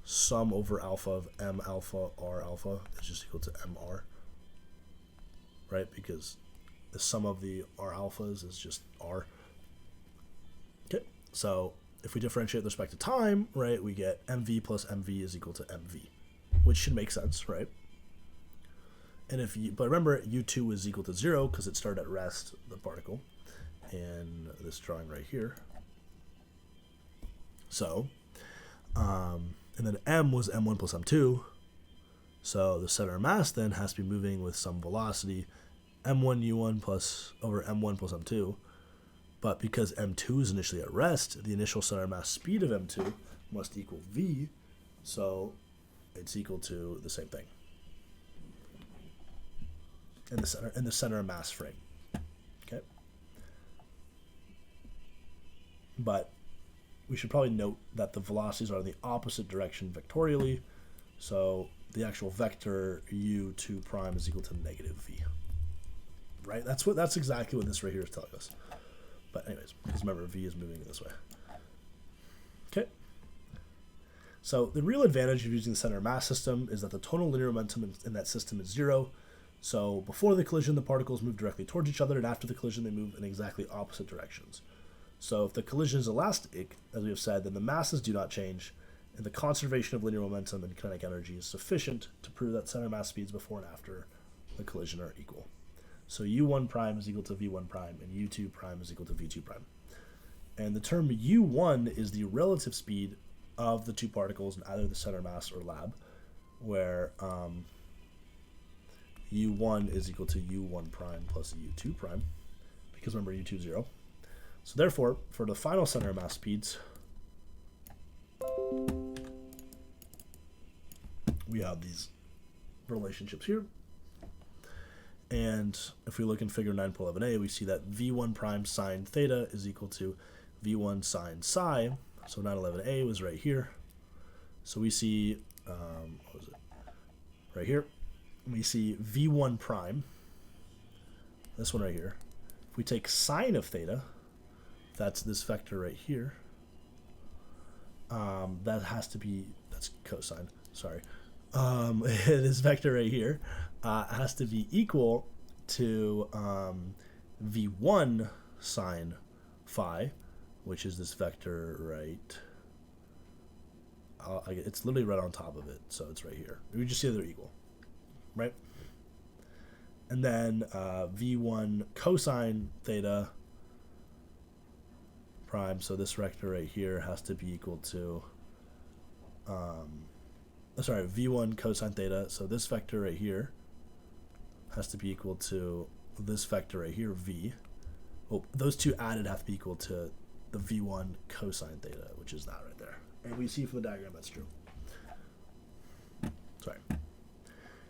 sum over alpha of m alpha r alpha is just equal to mr, right? Because the sum of the r alphas is just r. Okay, so if we differentiate with respect to time, right, we get mv plus mv is equal to mv, which should make sense, right? And if you, but remember, u2 is equal to 0 because it started at rest, the particle, in this drawing right here. So, and then m was m1 plus m2. So the center of mass then has to be moving with some velocity, m1 u1 plus over m1 plus m2. But because m2 is initially at rest, the initial center of mass speed of m2 must equal v. So it's equal to the same thing in the center of mass frame. Okay. But we should probably note that the velocities are in the opposite direction vectorially. So the actual vector u2 prime is equal to negative v. Right? That's exactly what this right here is telling us. But anyways, because remember v is moving this way. Okay. So the real advantage of using the center of mass system is that the total linear momentum in that system is 0. So before the collision, the particles move directly towards each other, and after the collision, they move in exactly opposite directions. So if the collision is elastic, as we have said, then the masses do not change, and the conservation of linear momentum and kinetic energy is sufficient to prove that center mass speeds before and after the collision are equal. So u1 prime is equal to v1 prime, and u2 prime is equal to v2 prime. And the term u1 is the relative speed of the two particles in either the center mass or lab, where u1 is equal to u1 prime plus u2 prime, because remember u2 is 0. So therefore, for the final center of mass speeds, we have these relationships here. And if we look in figure 9.11a, we see that v1 prime sine theta is equal to v1 sine psi. So 9.11a was right here. So we see, what was it? Right here. We see v1 prime, this one right here. If we take sine of theta, that's this vector right here. That has to be, that's cosine, sorry. This vector right here has to be equal to v1 sine phi, which is this vector right. It's literally right on top of it, so it's right here. We just see they're equal, right? And then v1 cosine theta prime, so this vector right here has to be equal to v1 cosine theta, so this vector right here has to be equal to this vector right here, v. Well, those two added have to be equal to the v1 cosine theta, which is that right there. And we see from the diagram that's true. Sorry. And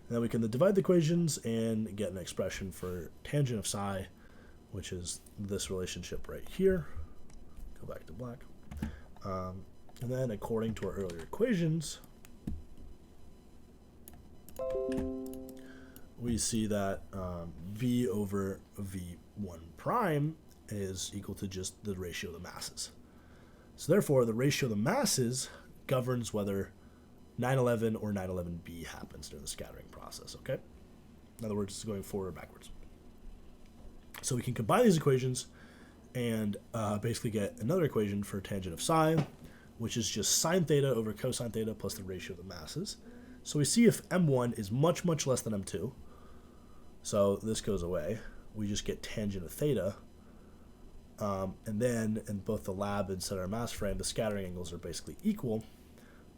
then we can divide the equations and get an expression for tangent of psi, which is this relationship right here. Go back to black. And then according to our earlier equations, we see that v over v1 prime is equal to just the ratio of the masses. So therefore, the ratio of the masses governs whether 911 or 911b happens during the scattering process, okay? In other words, it's going forward or backwards. So we can combine these equations and basically get another equation for tangent of psi, which is just sine theta over cosine theta plus the ratio of the masses. So we see if m1 is much, much less than m2, so this goes away. We just get tangent of theta. And then in both the lab and center of mass frame, the scattering angles are basically equal.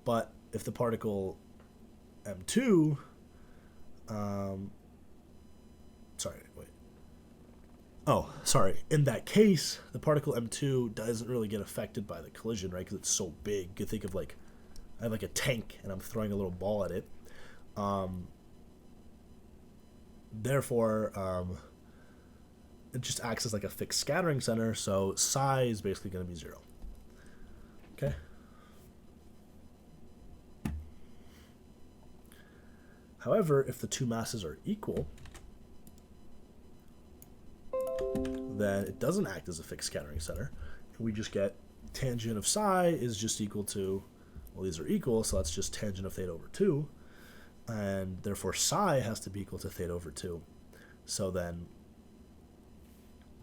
But if the particle m2, in that case, the particle m2 doesn't really get affected by the collision, right? Because it's so big. You could think of like, I have like a tank and I'm throwing a little ball at it. Therefore, it just acts as like a fixed scattering center, so psi is basically going to be 0. Okay? However, if the two masses are equal, then it doesn't act as a fixed scattering center. We just get tangent of psi is just equal to, well, these are equal, so that's just tangent of theta over 2. And therefore psi has to be equal to theta over 2. So then,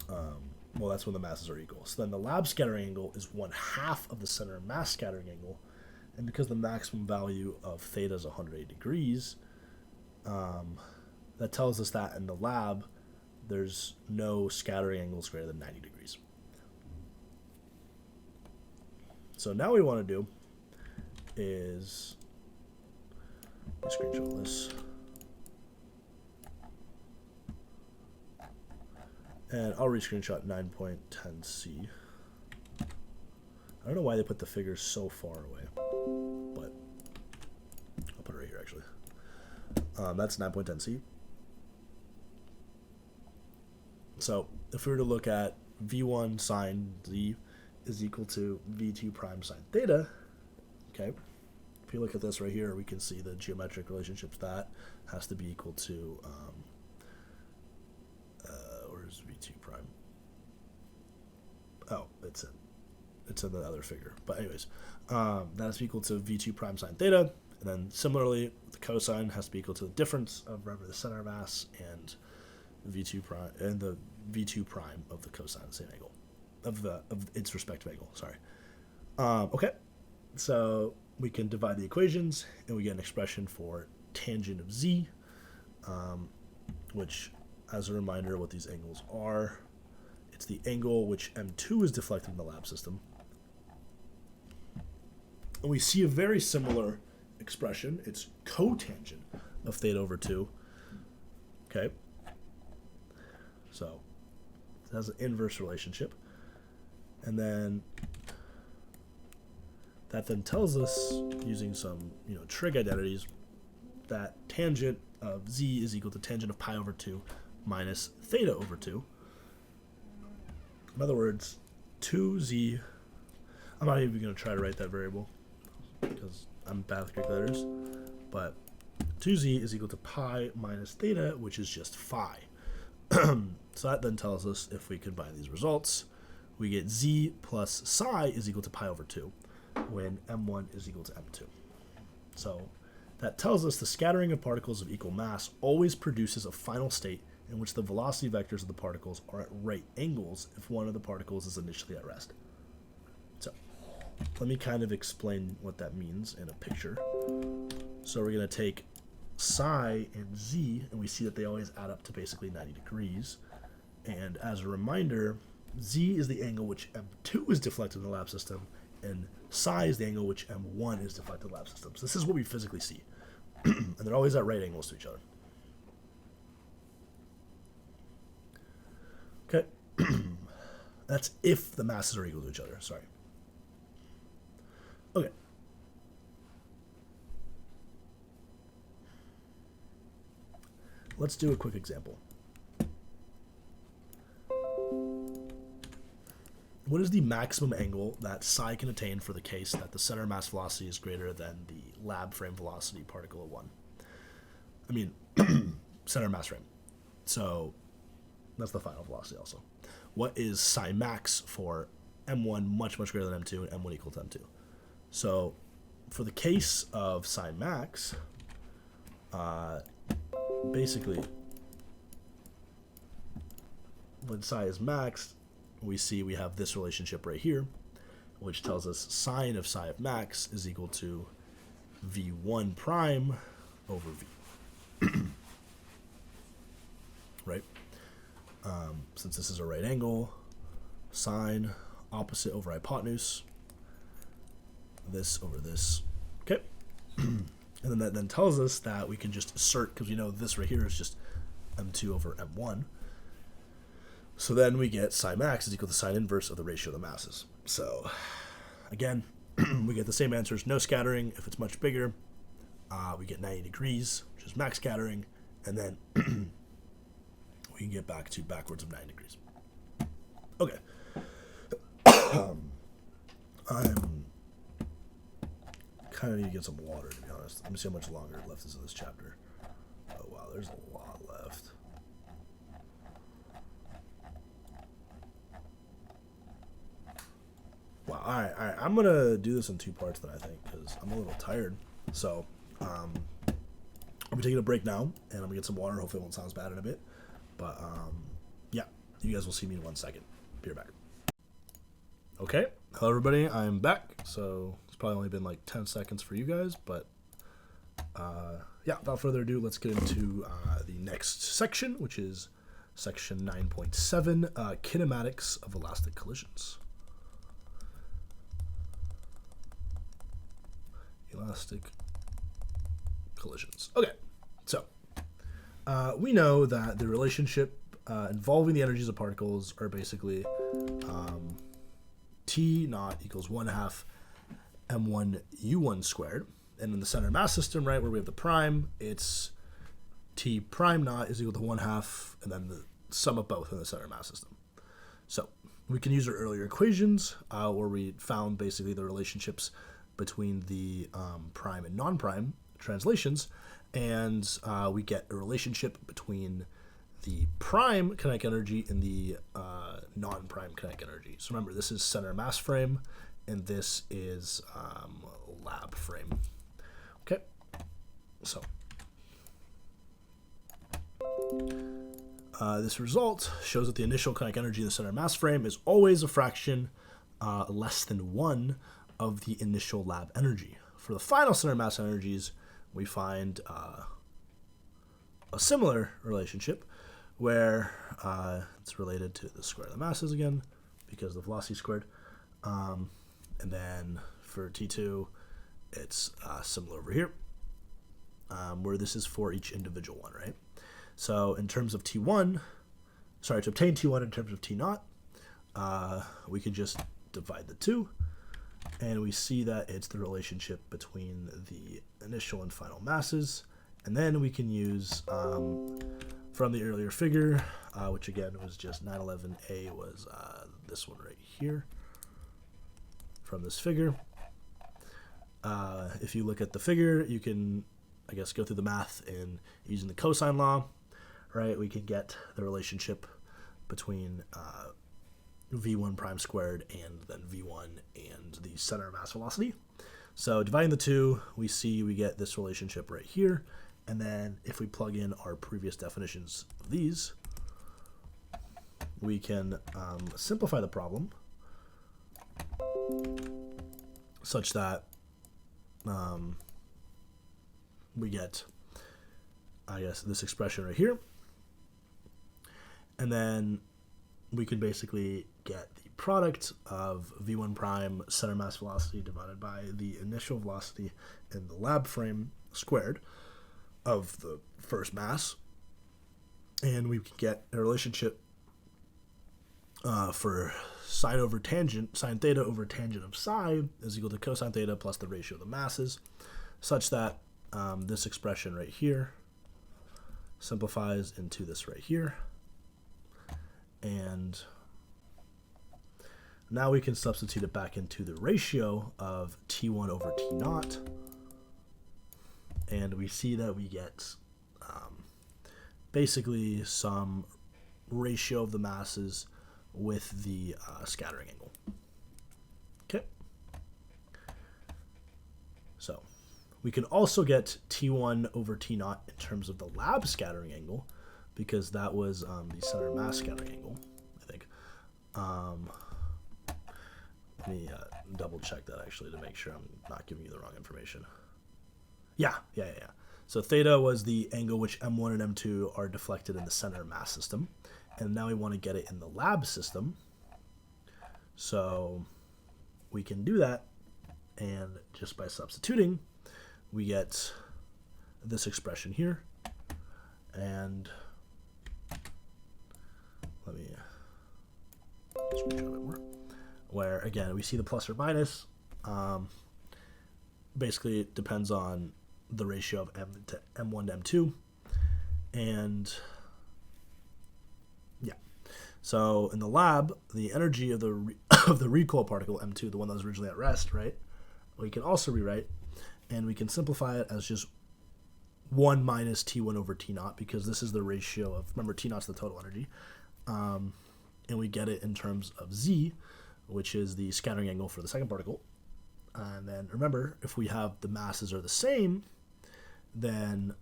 well, that's when the masses are equal. So then the lab scattering angle is 1/2 of the center of mass scattering angle. And because the maximum value of theta is 180 degrees, that tells us that in the lab, there's no scattering angles greater than 90 degrees. So now what we want to do is, let me screenshot this. And I'll re-screenshot 9.10c. I don't know why they put the figures so far away, but I'll put it right here actually. That's 9.10c. So if we were to look at v1 sine z is equal to v2 prime sine theta, okay, if you look at this right here, we can see the geometric relationships. That has to be equal to, where's v2 prime? Oh, it's in the other figure. But anyways, that has to be equal to v2 prime sine theta. And then similarly, the cosine has to be equal to the difference of wherever the center of mass and v2 prime and the v2 prime of the cosine, the same angle of its respective angle. Sorry. Okay, so we can divide the equations and we get an expression for tangent of z, which, as a reminder, what these angles are. It's the angle which m2 is deflected in the lab system. And we see a very similar expression. It's cotangent of theta over 2. Okay. So it has an inverse relationship. And then that then tells us, using some trig identities, that tangent of z is equal to tangent of pi over 2 minus theta over 2. In other words, 2z, I'm not even going to try to write that variable because I'm bad with Greek letters, but 2z is equal to pi minus theta, which is just phi. So that then tells us, if we combine these results, we get z plus psi is equal to pi over 2 when m1 is equal to m2. So that tells us the scattering of particles of equal mass always produces a final state in which the velocity vectors of the particles are at right angles if one of the particles is initially at rest. So let me kind of explain what that means in a picture. So we're going to take psi and z, and we see that they always add up to basically 90 degrees. And as a reminder, z is the angle which m2 is deflected in the lab system, and psi is the angle which m1 is deflected in the lab system. So this is what we physically see. And they're always at right angles to each other. Okay. That's if the masses are equal to each other. Sorry. Okay. Let's do a quick example. What is the maximum angle that psi can attain for the case that the center mass velocity is greater than the lab frame velocity particle at 1? I mean, center mass frame. So that's the final velocity also. What is psi max for m1 much greater than m2 and m1 equal to m2? So for the case of psi max, basically when psi is maxed, we see we have this relationship right here, which tells us sine of psi of max is equal to v1 prime over v. Right? Since this is a right angle, sine opposite over hypotenuse, this over this. Okay. And then that then tells us that we can just assert, because we know this right here is just m2 over m1. So then we get psi max is equal to sine inverse of the ratio of the masses. So again, we get the same answers. No scattering. If it's much bigger, we get 90 degrees, which is max scattering. And then we can get back to backwards of 90 degrees. Okay. I'm kind of need to get some water, to be honest. Let me see how much longer left is in this chapter. Oh, wow, there's a lot left. All right. I'm gonna do this in two parts then, I think, because I'm a little tired. So, I'm taking a break now, and I'm gonna get some water. Hopefully, it won't sound as bad in a bit. But yeah, you guys will see me in 1 second. Be right back. Okay, hello everybody. I'm back. So it's probably only been like 10 seconds for you guys, but yeah. Without further ado, let's get into the next section, which is section 9.7, kinematics of elastic collisions. Elastic collisions. Okay, so we know that the relationship involving the energies of particles are basically T naught equals 1/2 m1 u1 squared. And in the center mass system, right, where we have the prime, it's T prime naught is equal to 1/2, and then the sum of both in the center mass system. So we can use our earlier equations where we found basically the relationships between the prime and non-prime translations, and we get a relationship between the prime kinetic energy and the non-prime kinetic energy. So remember, this is center mass frame, and this is lab frame. Okay, so this result shows that the initial kinetic energy in the center mass frame is always a fraction less than 1 of the initial lab energy. For the final center mass energies, we find a similar relationship where it's related to the square of the masses again, because the velocity squared. And then for T2, it's similar over here, where this is for each individual one, right? So in terms of T1, sorry, to obtain T1 in terms of T naught, we could just divide the two, and we see that it's the relationship between the initial and final masses. And then we can use from the earlier figure, which again was just 911A, was this one right here. From this figure, if you look at the figure, you can, I guess, go through the math, and using the cosine law, right, we can get the relationship between v1 prime squared and then v1 and the center of mass velocity. So dividing the two, we get this relationship right here. And then if we plug in our previous definitions of these, we can simplify the problem such that we get, I guess, this expression right here. And then we could basically get the product of v1 prime center mass velocity divided by the initial velocity in the lab frame squared of the first mass, and we can get a relationship for sine theta over tangent of psi is equal to cosine theta plus the ratio of the masses, such that this expression right here simplifies into this right here. And now we can substitute it back into the ratio of T1 over T naught. And we see that we get basically some ratio of the masses with the scattering angle. Okay. So we can also get T1 over T naught in terms of the lab scattering angle, because that was the center mass scattering angle, I think. Let me double check that actually to make sure I'm not giving you the wrong information. Yeah. So theta was the angle which M1 and M2 are deflected in the center mass system. And now we want to get it in the lab system. So we can do that. And just by substituting, we get this expression here. And let me screenshot a bit more. Where, again, we see the plus or minus. Basically, it depends on the ratio of M to M1 to M2. And yeah. So in the lab, the energy of the of the recoil particle, M2, the one that was originally at rest, right? We can also rewrite, and we can simplify it as just 1 minus T1 over T naught, because this is the ratio of, remember, T naught's the total energy. And we get it in terms of Z, which is the scattering angle for the second particle. And then remember, if we have the masses are the same, then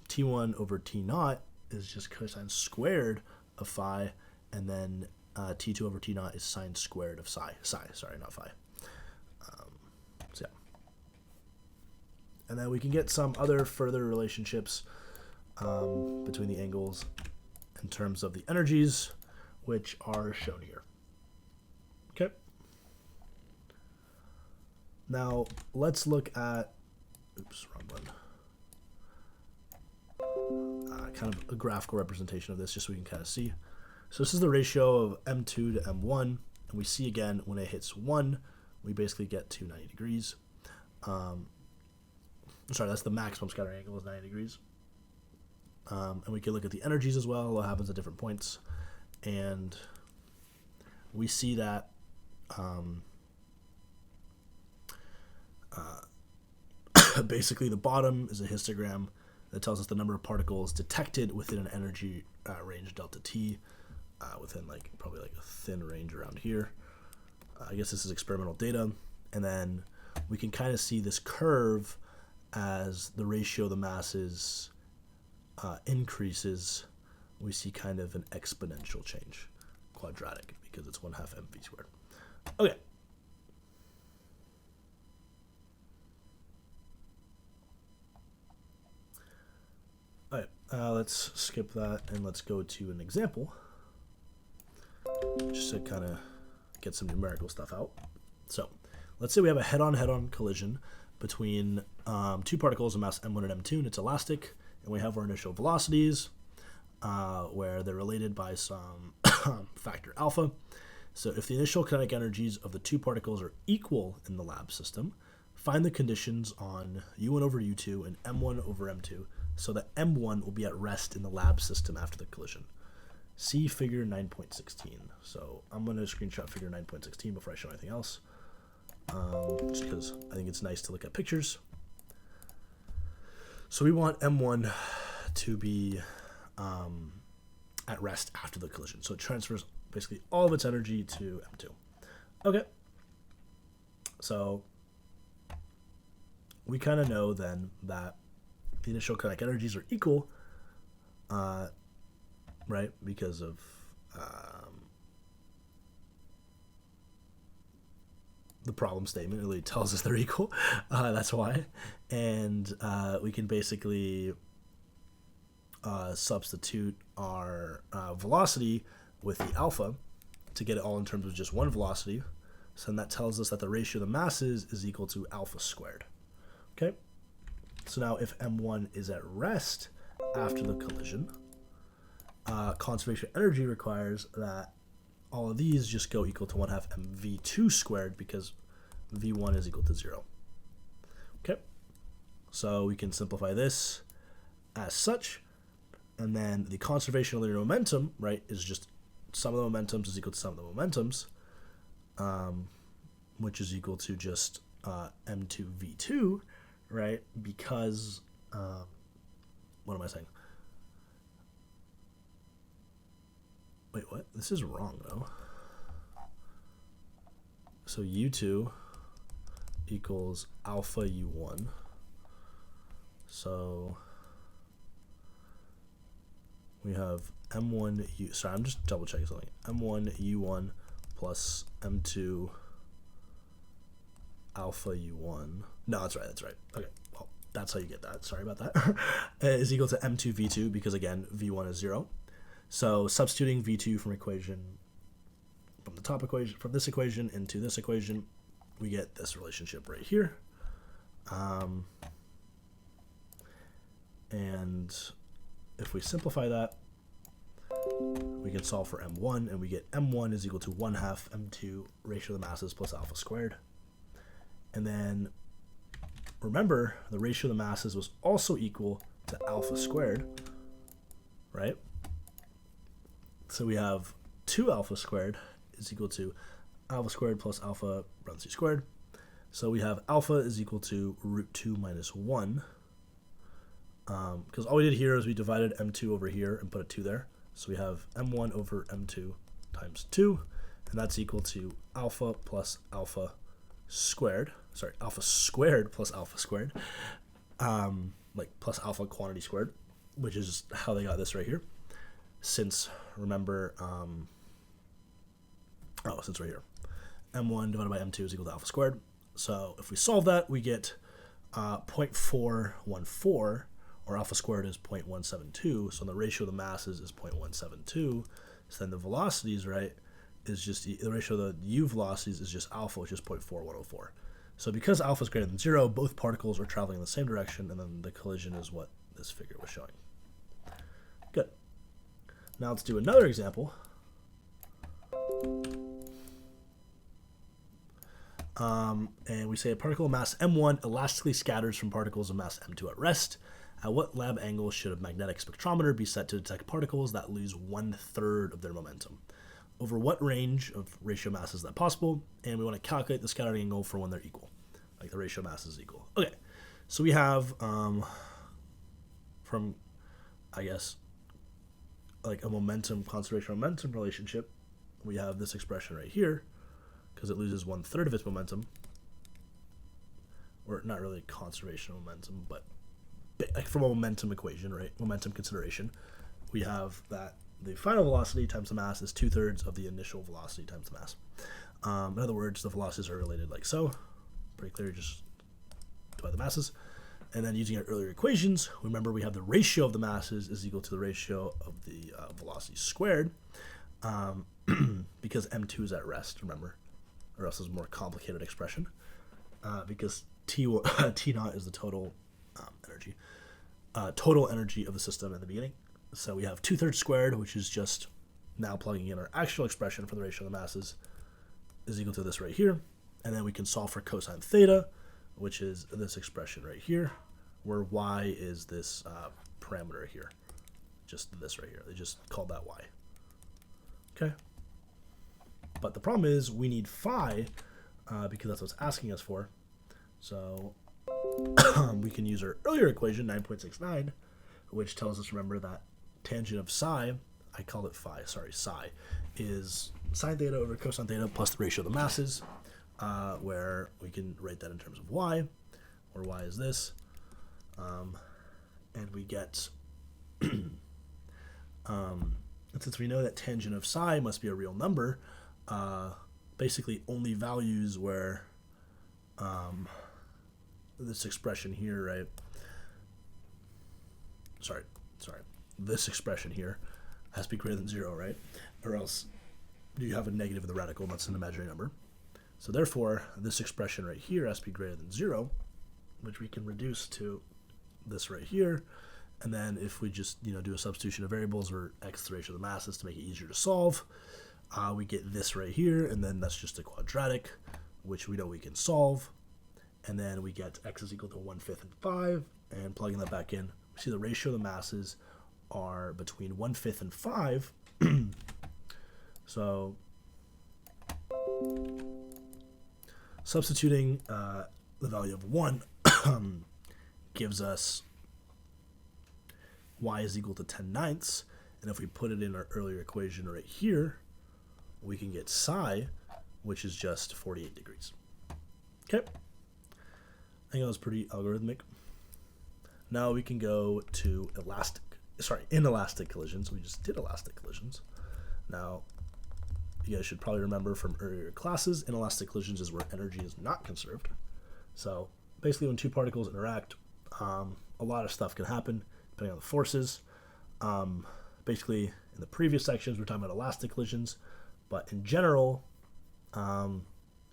T1 over T naught is just cosine squared of phi, and then T2 over T naught is sine squared of psi, sorry, not phi. So yeah. And then we can get some other further relationships between the angles in terms of the energies, which are shown here. Okay. Now let's look at, oops, wrong one. Kind of a graphical representation of this, just so we can kind of see. So this is the ratio of M2 to M1, and we see again when it hits 1, we basically get to 90 degrees. Sorry, that's the maximum scattering angle is 90 degrees. And we can look at the energies as well, what happens at different points. And we see that basically the bottom is a histogram that tells us the number of particles detected within an energy range delta T, within probably a thin range around here. I guess this is experimental data. And then we can kind of see this curve as the ratio of the masses increases. We see kind of an exponential change, quadratic, because it's 1/2 mv squared. Okay. All right, let's skip that and let's go to an example, just to kind of get some numerical stuff out. So let's say we have a head-on collision between two particles of mass m1 and m2, and it's elastic, and we have our initial velocities where they're related by some factor alpha. So if the initial kinetic energies of the two particles are equal in the lab system, find the conditions on u1 over u2 and m1 over m2 so that m1 will be at rest in the lab system after the collision. See figure 9.16. So I'm going to screenshot figure 9.16 before I show anything else, just because I think it's nice to look at pictures. So we want m1 to be at rest after the collision. So it transfers basically all of its energy to m2. Okay. So we kind of know then that the initial kinetic energies are equal, right? Because of the problem statement, it really tells us they're equal. That's why. And we can basically substitute our velocity with the alpha to get it all in terms of just one velocity. So then that tells us that the ratio of the masses is equal to alpha squared. Okay. So now if m1 is at rest after the collision, conservation energy requires that all of these just go equal to 1/2 mv2 squared, because v1 is equal to 0. Okay. So we can simplify this as such, and then the conservation of linear momentum, right, is just sum of the momentums is equal to sum of the momentums, which is equal to just m2v2, right? Because what am I saying? Wait, what? This is wrong though. So u2 equals alpha u1. So we have m1 u. Sorry, I'm just double checking something. m1 u1 plus m2 alpha u1. No, that's right. That's right. Okay. Well, that's how you get that. Sorry about that. Is equal to m2 v2, because again v1 is 0. So substituting v2 from the top equation, from this equation into this equation, we get this relationship right here. And if we simplify that, we can solve for m1, and we get m1 is equal to 1/2 m2 ratio of the masses plus alpha squared. And then remember, the ratio of the masses was also equal to alpha squared, right? So we have 2 alpha squared is equal to alpha squared plus alpha parentheses squared. So we have alpha is equal to √2 minus 1. Because all we did here is we divided m2 over here and put a 2 there. So we have m1 over m2 times 2. and that's equal to alpha plus alpha squared. Sorry, alpha squared plus alpha squared, like plus alpha quantity squared, which is how they got this right here. Since, remember, since right here, m1 divided by m2 is equal to alpha squared. So if we solve that, we get 0.414, or alpha squared is 0.172. So the ratio of the masses is 0.172. So then the velocities, right, is just the ratio of the u velocities is just alpha, which is 0.4104. So because alpha is greater than 0, both particles are traveling in the same direction, and then the collision is what this figure was showing. Good. Now let's do another example. And we say a particle of mass m1 elastically scatters from particles of mass m2 at rest. At what lab angle should a magnetic spectrometer be set to detect particles that lose 1/3 of their momentum? Over what range of ratio mass is that possible? And we want to calculate the scattering angle for when they're equal, like the ratio mass is equal. Okay, so we have from, I guess, like a momentum, conservation momentum relationship, we have this expression right here, because it loses 1/3 of its momentum, or not really conservation momentum, but from a momentum equation, right? Momentum consideration, we have that the final velocity times the mass is 2/3 of the initial velocity times the mass. In other words, the velocities are related like so. Pretty clear, just divide the masses. And then using our earlier equations, remember we have the ratio of the masses is equal to the ratio of the velocity squared, because m2 is at rest, remember, or else it's a more complicated expression, because T naught is the total energy of the system in the beginning. So we have 2/3 squared, which is just now plugging in our actual expression for the ratio of the masses, is equal to this right here. And then we can solve for cosine theta, which is this expression right here, where y is this parameter here, just this right here. They just called that y. Okay. But the problem is we need phi, because that's what it's asking us for. So we can use our earlier equation, 9.69, which tells us, remember, that tangent of psi, I called it phi, sorry, psi, is sine theta over cosine theta plus the ratio of the masses, where we can write that in terms of y, where y is this, and we get, and since we know that tangent of psi must be a real number, basically only values where this expression here, right? Sorry. This expression here has to be greater than 0, right? Or else you have a negative in the radical, and that's an imaginary number. So therefore, this expression right here has to be greater than 0, which we can reduce to this right here. And then if we just do a substitution of variables or x the ratio of the masses to make it easier to solve, we get this right here, and then that's just a quadratic, which we know we can solve. And then we get x is equal to 1/5 and 5, and plugging that back in, we see the ratio of the masses are between 1/5 and 5. So substituting the value of 1 gives us y is equal to 10/9, and if we put it in our earlier equation right here, we can get psi, which is just 48 degrees. Okay. I think that was pretty algorithmic. Now we can go to inelastic collisions. We just did elastic collisions. Now, you guys should probably remember from earlier classes, inelastic collisions is where energy is not conserved. So basically when two particles interact, a lot of stuff can happen depending on the forces. Basically, in the previous sections, we're talking about elastic collisions, but in general,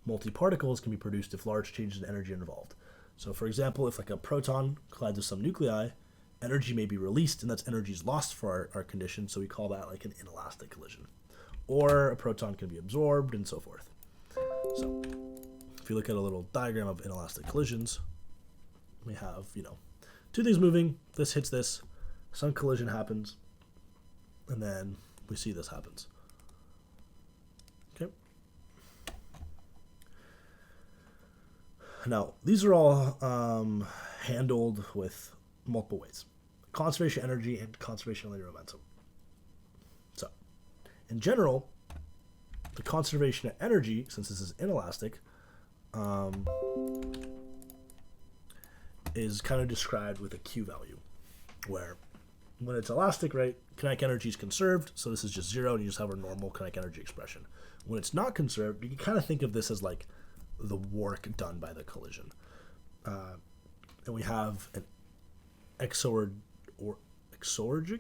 multi-particles can be produced if large changes in energy are involved. So for example, if like a proton collides with some nuclei, energy may be released, and that's energy is lost for our condition, so we call that like an inelastic collision. Or a proton can be absorbed, and so forth. So if you look at a little diagram of inelastic collisions, we have, two things moving, this hits this, some collision happens, and then we see this happens. Okay. Now, these are all handled with multiple ways. Conservation energy and conservation of linear momentum. So, in general, the conservation of energy, since this is inelastic, is kind of described with a Q value, where when it's elastic, right, kinetic energy is conserved, so this is just 0, and you just have a normal kinetic energy expression. When it's not conserved, you can kind of think of this as like the work done by the collision. And we have an exorgic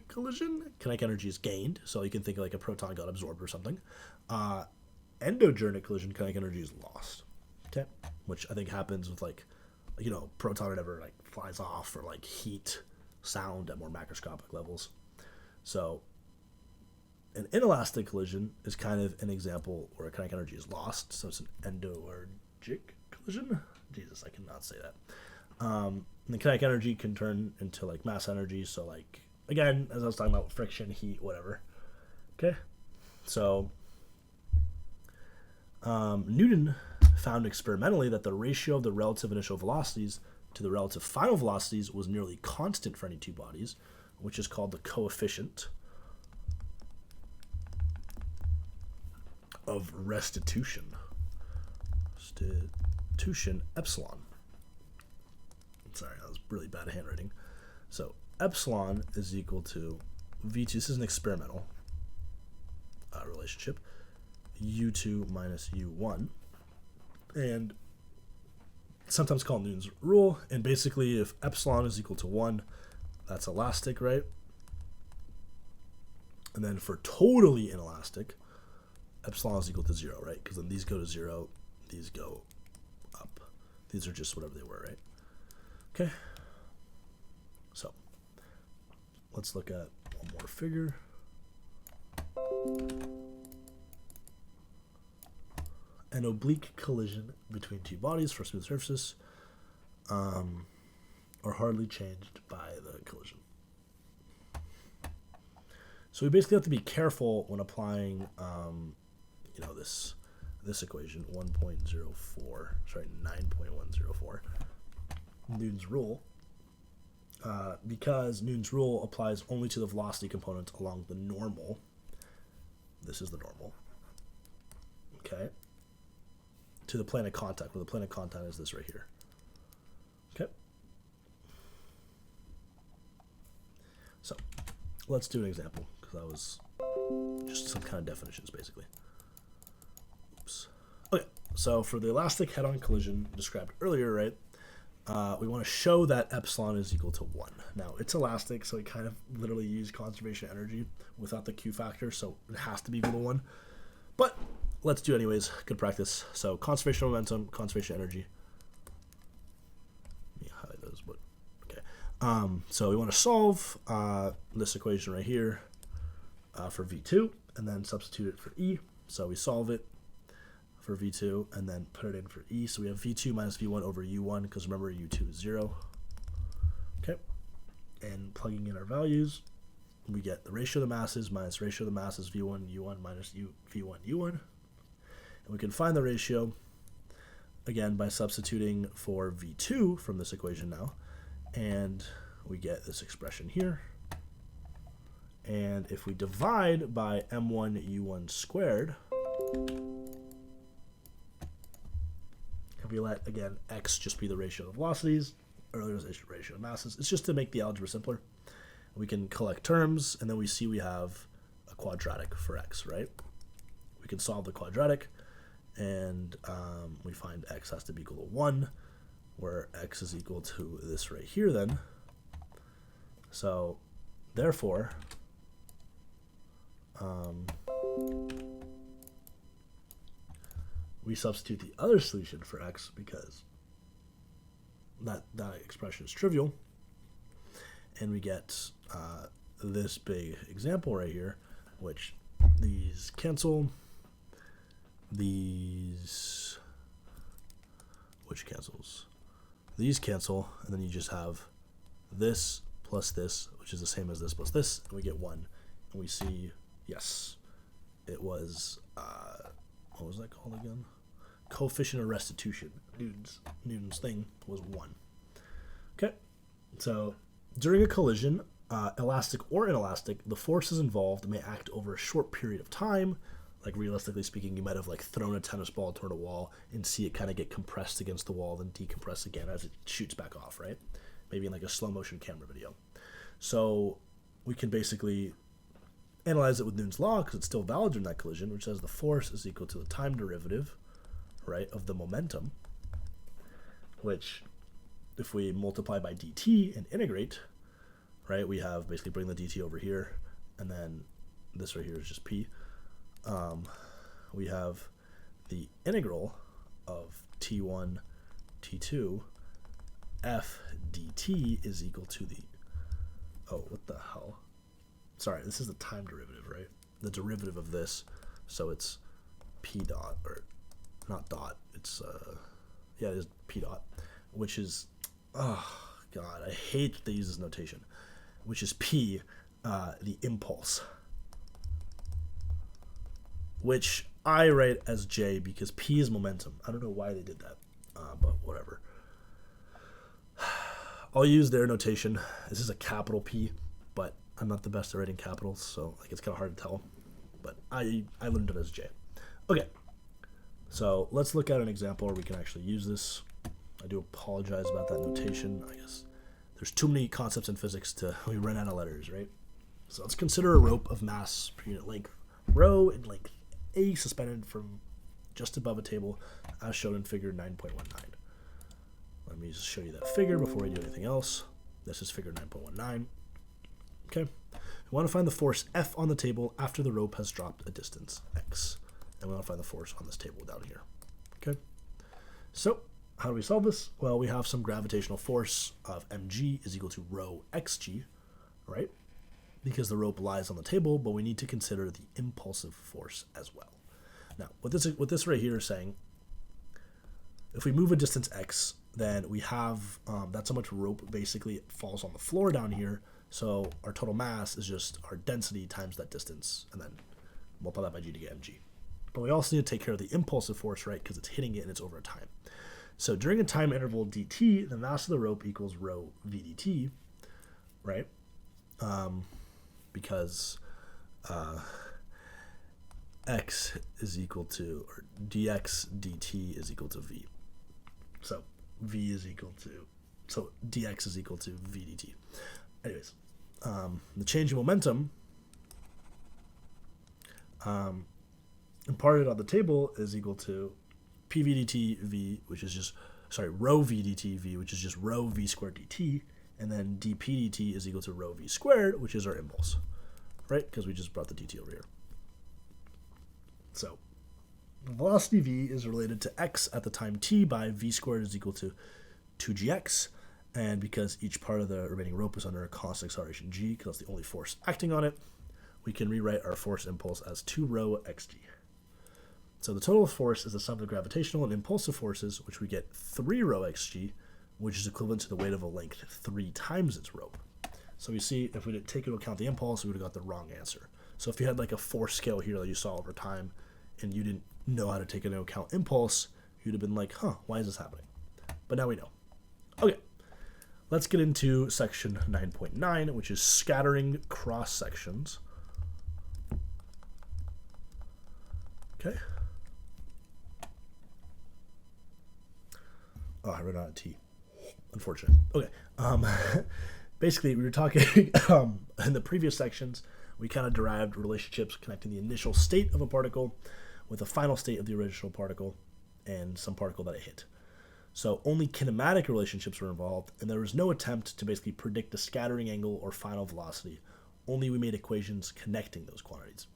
collision. Kinetic energy is gained, so you can think of like a proton got absorbed or something. Endogernic collision, kinetic energy is lost. Okay, which I think happens with like, you know, proton or whatever like flies off, or like heat, sound at more macroscopic levels. So an inelastic collision is kind of an example where kinetic energy is lost. So it's an endoergic collision. Jesus, I cannot say that. And the kinetic energy can turn into like mass energy. So like, again, as I was talking about, friction, heat, whatever. Okay, so Newton found experimentally that the ratio of the relative initial velocities to the relative final velocities was nearly constant for any two bodies, which is called the coefficient of restitution. Restitution epsilon. Sorry, that was really bad handwriting. So epsilon is equal to V2. This is an experimental relationship. U2 minus U1. And sometimes called Newton's rule. And basically, if epsilon is equal to 1, that's elastic, right? And then for totally inelastic, epsilon is equal to 0, right? Because then these go to 0, these go up. These are just whatever they were, right? Okay. So let's look at one more figure. An oblique collision between two bodies for smooth surfaces are hardly changed by the collision. So we basically have to be careful when applying, you know, this equation, 9.104, Newton's rule, because Newton's rule applies only to the velocity component along the normal. This is the normal. Okay. To the plane of contact, where the plane of contact is this right here. Okay. So let's do an example, because that was just some kind of definitions, basically. Oops. Okay, so for the elastic head-on collision described earlier, right, we want to show that epsilon is equal to 1. Now, it's elastic, so we kind of literally use conservation energy without the Q factor, so it has to be equal to 1. But let's do it anyways. Good practice. So conservation of momentum, conservation energy. Let me highlight those, but okay. So we want to solve this equation right here for V2, and then substitute it for E. So we solve it for V2, and then put it in for E. So we have V2 minus V1 over U1, because remember, U2 is 0. Okay. And plugging in our values, we get the ratio of the masses minus ratio of the masses, V1, U1 minus V1, U1. And we can find the ratio, again, by substituting for V2 from this equation now. And we get this expression here. And if we divide by M1 U1 squared, if we let, again, X just be the ratio of velocities, earlier was the ratio of masses, it's just to make the algebra simpler. We can collect terms, and then we see we have a quadratic for X, right? We can solve the quadratic, and we find X has to be equal to 1, where X is equal to this right here then. So, therefore, we substitute the other solution for X, because that expression is trivial, and we get this big example right here, which these cancel, these, which cancels? These cancel, and then you just have this plus this, which is the same as this plus this, and we get 1. And we see, yes, it was, what was that called again? Coefficient of restitution. Newton's thing was 1. Okay, so during a collision, elastic or inelastic, the forces involved may act over a short period of time, Like realistically speaking, you might have like thrown a tennis ball toward a wall and see it kind of get compressed against the wall, then decompress again as it shoots back off, right? Maybe in like a slow motion camera video. So we can basically analyze it with Newton's law because it's still valid during that collision, which says the force is equal to the time derivative, right, of the momentum, which if we multiply by dt and integrate, right, we have basically bring the dt over here, and then this right here is just p. We have the integral of t1, t2, f dt is equal to the, oh, what the hell? Sorry, this is the time derivative, right? The derivative of this, so it's p dot, or not dot, it's, yeah, it is p dot, which is, oh, God, I hate that they use this notation, which is p, the impulse, which I write as j because p is momentum. I don't know why they did that, but whatever. I'll use their notation. This is a capital P, but I'm not the best at writing capitals, so like it's kind of hard to tell. But I learned it as j. Okay, so let's look at an example where we can actually use this. I do apologize about that notation. I guess there's too many concepts in physics we run out of letters, right? So let's consider a rope of mass per unit length, rho in length A, suspended from just above a table, as shown in figure 9.19. Let me just show you that figure before we do anything else. This is figure 9.19. Okay. We want to find the force F on the table after the rope has dropped a distance x. And we want to find the force on this table down here. Okay. So how do we solve this? Well, we have some gravitational force of mg is equal to rho xg, right? Because the rope lies on the table, but we need to consider the impulsive force as well. Now, what this right here is saying, if we move a distance x, then we have, that's how much rope basically falls on the floor down here. So our total mass is just our density times that distance, and then multiply that by g to get mg. But we also need to take care of the impulsive force, right, because it's hitting it and it's over time. So during a time interval dt, the mass of the rope equals rho v dt, right? Because x is equal to, or dx dt is equal to v. So v is equal to, so dx is equal to v dt. Anyways, the change in momentum imparted on the table is equal to p v dt v, which is just, sorry, rho v dt v, which is just rho v squared dt, and then dp dt is equal to rho v squared, which is our impulse, right? Because we just brought the dt over here. So the velocity v is related to x at the time t by v squared is equal to 2gx, and because each part of the remaining rope is under a constant acceleration g, because that's the only force acting on it, we can rewrite our force impulse as 2 rho xg. So the total force is the sum of the gravitational and impulsive forces, which we get 3 rho xg, which is equivalent to the weight of a length 3 times its rope. So you see, if we didn't take into account the impulse, we would have got the wrong answer. So if you had like a force scale here that you saw over time, and you didn't know how to take into account impulse, you'd have been like, huh, why is this happening? But now we know. Okay, let's get into section 9.9, which is scattering cross sections. Okay. Oh, I ran out of tea. Unfortunate. Okay. Basically, we were talking in the previous sections, we kind of derived relationships connecting the initial state of a particle with the final state of the original particle and some particle that it hit. So only kinematic relationships were involved, and there was no attempt to basically predict the scattering angle or final velocity. Only we made equations connecting those quantities.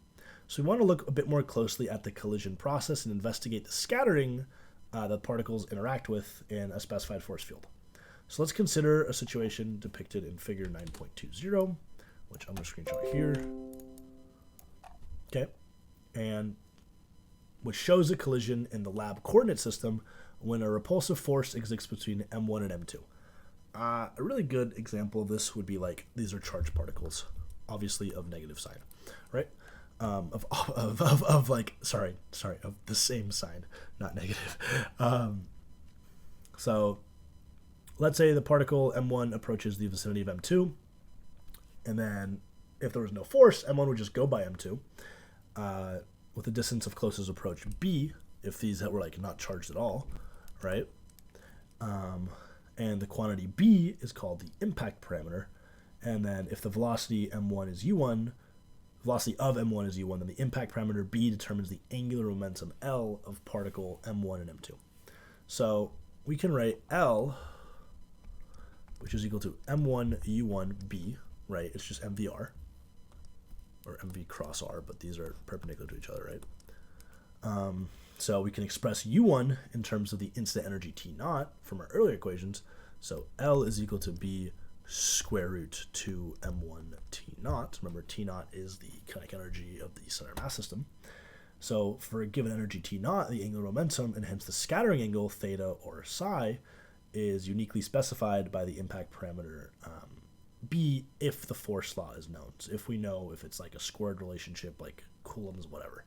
So we want to look a bit more closely at the collision process and investigate the scattering that particles interact with in a specified force field. So let's consider a situation depicted in figure 9.20, which I'm going to screenshot here. Okay, and which shows a collision in the lab coordinate system when a repulsive force exists between M1 and M2. A really good example of this would be like, these are charged particles, obviously of negative sign, right? Of the same sign, not negative. So let's say the particle M1 approaches the vicinity of M2, and then if there was no force, M1 would just go by M2. with the distance of closest approach b, if these were like not charged at all, right? And the quantity b is called the impact parameter. And then if the velocity m1 is u1, velocity of m1 is u1, then the impact parameter b determines the angular momentum L of particle m1 and m2. So we can write L, which is equal to m1 u1 b, right? It's just mvr, or mv cross r, but these are perpendicular to each other, right? So we can express u1 in terms of the incident energy T naught from our earlier equations. So L is equal to b square root 2 m1 T naught. Remember, T naught is the kinetic energy of the center mass system. So for a given energy T naught, the angular momentum, and hence the scattering angle theta or psi, is uniquely specified by the impact parameter b if the force law is known. So if we know if it's like a squared relationship, like Coulomb's, whatever.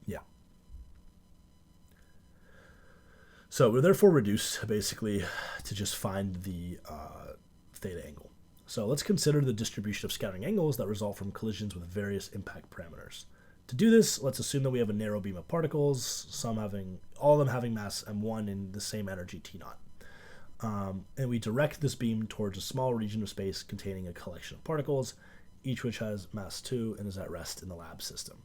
Yeah. So we're therefore reduced basically to just find the theta angle. So let's consider the distribution of scattering angles that result from collisions with various impact parameters. To do this, let's assume that we have a narrow beam of particles, all of them having mass m1 and the same energy T naught. And we direct this beam towards a small region of space containing a collection of particles, each which has mass 2 and is at rest in the lab system.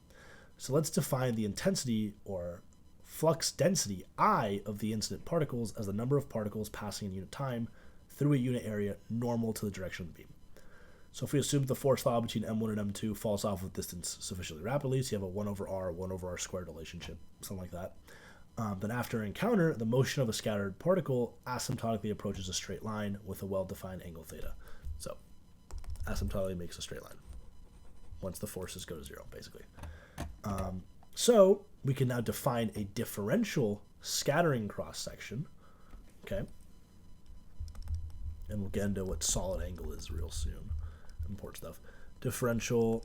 So let's define the intensity or flux density I of the incident particles as the number of particles passing in unit time through a unit area normal to the direction of the beam. So if we assume the force law between m1 and m2 falls off with distance sufficiently rapidly, so you have a 1 over r squared relationship, something like that, then after an encounter, the motion of a scattered particle asymptotically approaches a straight line with a well-defined angle theta. So asymptotically makes a straight line once the forces go to 0, basically. So we can now define a differential scattering cross-section, okay? And we'll get into what solid angle is real soon. Important stuff. Differential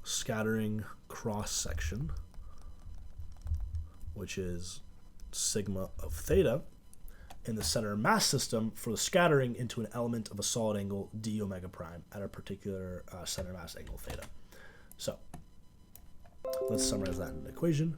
scattering cross-section, which is sigma of theta in the center mass system for the scattering into an element of a solid angle d omega prime at a particular center mass angle theta. So let's summarize that in an equation.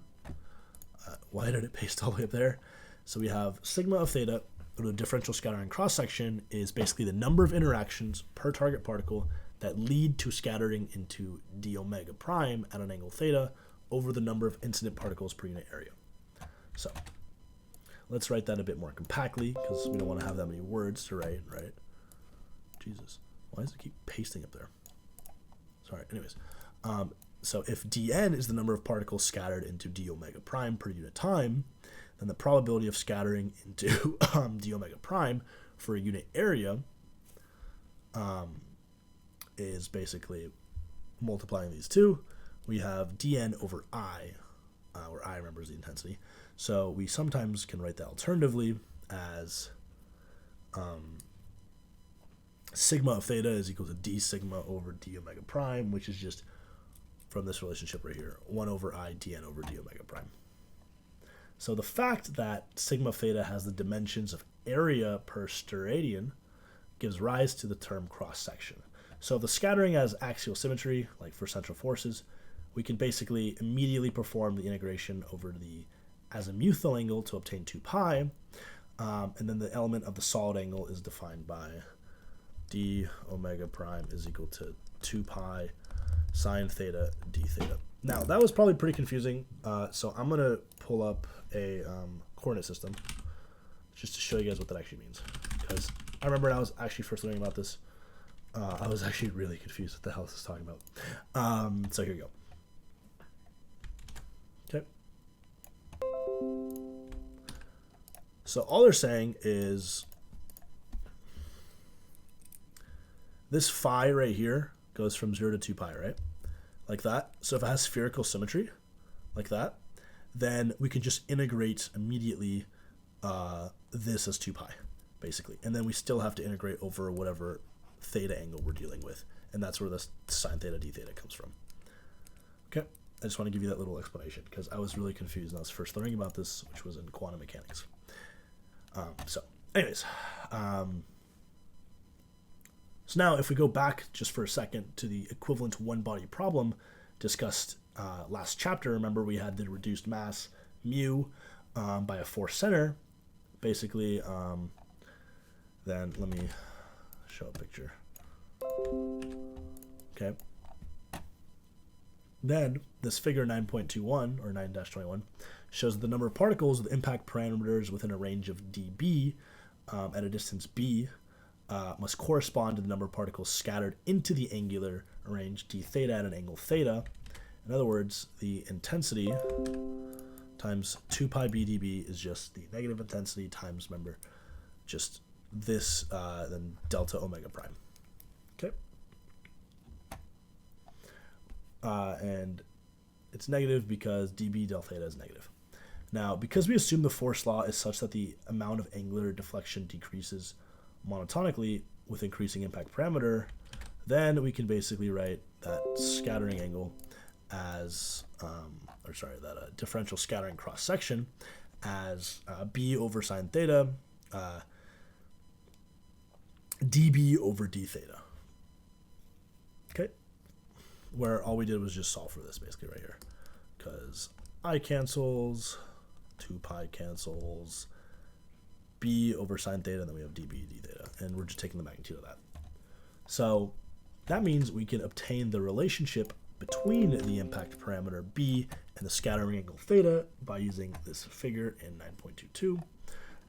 Why did it paste all the way up there? So we have sigma of theta, or the differential scattering cross-section, is basically the number of interactions per target particle that lead to scattering into d omega prime at an angle theta over the number of incident particles per unit area. So let's write that a bit more compactly, because we don't want to have that many words to write, right? Jesus, why does it keep pasting up there? Sorry, anyways. So if dn is the number of particles scattered into d omega prime per unit time, then the probability of scattering into d omega prime for a unit area is basically multiplying these two. We have dn over I, where I, remember, is the intensity. So we sometimes can write that alternatively as sigma of theta is equal to d sigma over d omega prime, which is just from this relationship right here, 1 over I dn over d omega prime. So the fact that sigma theta has the dimensions of area per steradian gives rise to the term cross-section. So the scattering has axial symmetry, like for central forces, we can basically immediately perform the integration over the azimuthal angle to obtain 2 pi, and then the element of the solid angle is defined by d omega prime is equal to 2 pi sine theta d theta. Now, that was probably pretty confusing, so I'm going to pull up a coordinate system just to show you guys what that actually means. Because I remember when I was actually first learning about this, I was actually really confused what the hell this is talking about. So here you go. Okay. So all they're saying is this phi right here goes from 0 to 2 pi, right? Like that. So if it has spherical symmetry, like that, then we can just integrate immediately this as 2 pi, basically. And then we still have to integrate over whatever theta angle we're dealing with. And that's where the sine theta d theta comes from. Okay, I just want to give you that little explanation because I was really confused when I was first learning about this, which was in quantum mechanics. So anyways, So now if we go back just for a second to the equivalent one-body problem discussed last chapter, remember we had the reduced mass mu by a force center. Basically, then let me show a picture. Okay. Then this figure 9.21 or 9-21 shows the number of particles with impact parameters within a range of dB at a distance b must correspond to the number of particles scattered into the angular range d theta at an angle theta. In other words, the intensity times 2 pi b dB is just the negative intensity times, remember, just this, then delta omega prime. Okay. And it's negative because dB del theta is negative. Now, because we assume the force law is such that the amount of angular deflection decreases monotonically with increasing impact parameter, then we can basically write that scattering angle as, that differential scattering cross section as b over sine theta, dB over d theta. Okay, where all we did was just solve for this basically right here, because I cancels, 2 pi cancels, b over sine theta, and then we have dB d theta, and we're just taking the magnitude of that. So that means we can obtain the relationship between the impact parameter b and the scattering angle theta by using this figure in 9.22,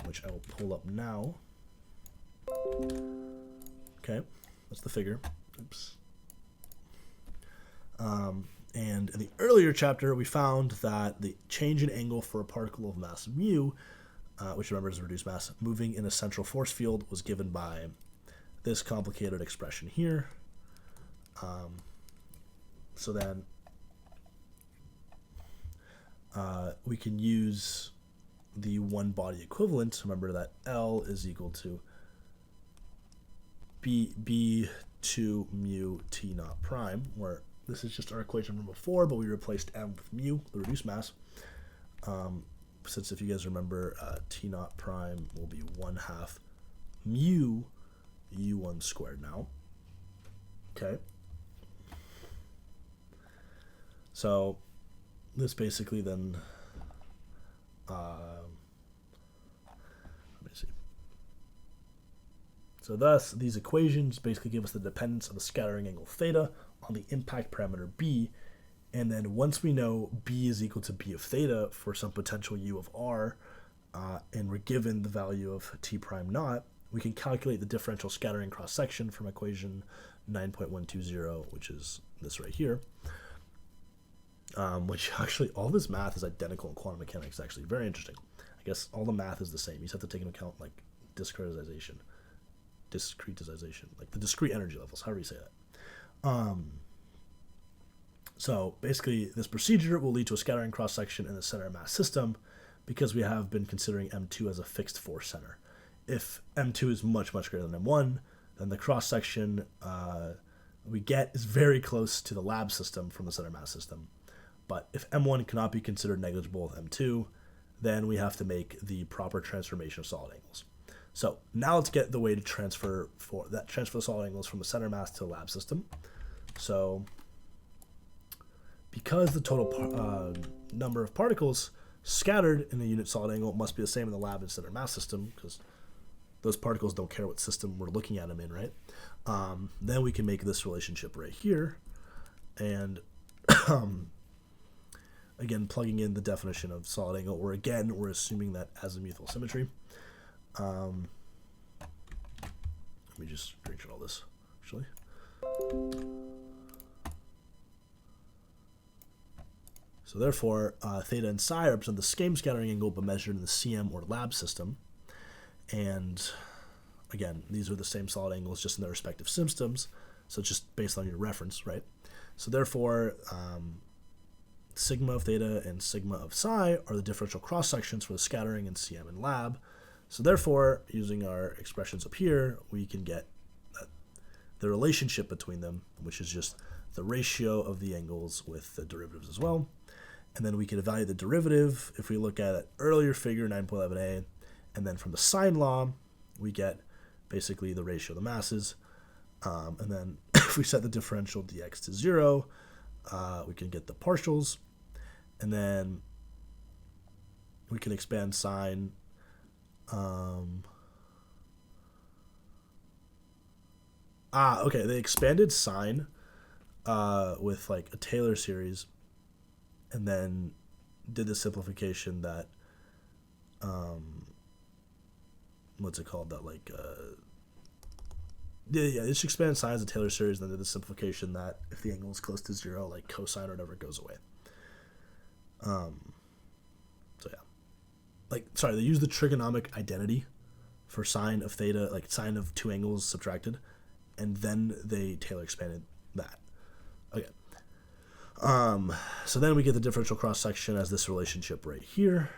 which I will pull up now. Okay, that's the figure. Oops. And in the earlier chapter, we found that the change in angle for a particle of mass mu, which remember is reduced mass, moving in a central force field was given by this complicated expression here. So then we can use the one-body equivalent. Remember that L is equal to B2 mu T naught prime, where this is just our equation from before, but we replaced M with mu, the reduced mass. Since if you guys remember, T naught prime will be 1/2 mu U1 squared now. Okay. So this basically then, let me see. So thus, these equations basically give us the dependence of the scattering angle theta on the impact parameter b, and then once we know b is equal to b of theta for some potential u of r, and we're given the value of t prime naught, we can calculate the differential scattering cross section from equation 9.120, which is this right here. Which actually, all this math is identical in quantum mechanics. Actually, very interesting. I guess all the math is the same. You just have to take into account like discretization, like the discrete energy levels, however you say that. So basically, this procedure will lead to a scattering cross section in the center of mass system, because we have been considering M2 as a fixed force center. If M2 is much, much greater than M1, then the cross section we get is very close to the lab system from the center mass system. But if M1 cannot be considered negligible with M2, then we have to make the proper transformation of solid angles. So now let's get the way to transfer the solid angles from the center mass to the lab system. So because the total number of particles scattered in a unit solid angle must be the same in the lab and center mass system, because those particles don't care what system we're looking at them in, right? Then we can make this relationship right here, and again, plugging in the definition of solid angle, or again, we're assuming that azimuthal symmetry. Let me just screenshot all this, actually. So therefore, theta and psi represent the same scattering angle, but measured in the CM or lab system. And again, these are the same solid angles, just in their respective systems. So it's just based on your reference, right? So therefore, sigma of theta and sigma of psi are the differential cross sections for the scattering in CM and lab. So therefore, using our expressions up here, we can get the relationship between them, which is just the ratio of the angles with the derivatives as well. And then we can evaluate the derivative if we look at an earlier figure, 9.11a, and then from the sine law, we get basically the ratio of the masses. And then if we set the differential dx to 0, we can get the partials. And then we can expand sine. Okay, they expanded sine with like a Taylor series, and then did the simplification that, what's it called? That like, yeah, it's expanded sine as a Taylor series, and then did the simplification that if the angle is close to 0, like cosine or whatever goes away. So yeah, like, sorry, they use the trigonomic identity for sine of theta, like sine of two angles subtracted, and then they Taylor expanded that. Okay. So then we get the differential cross section as this relationship right here,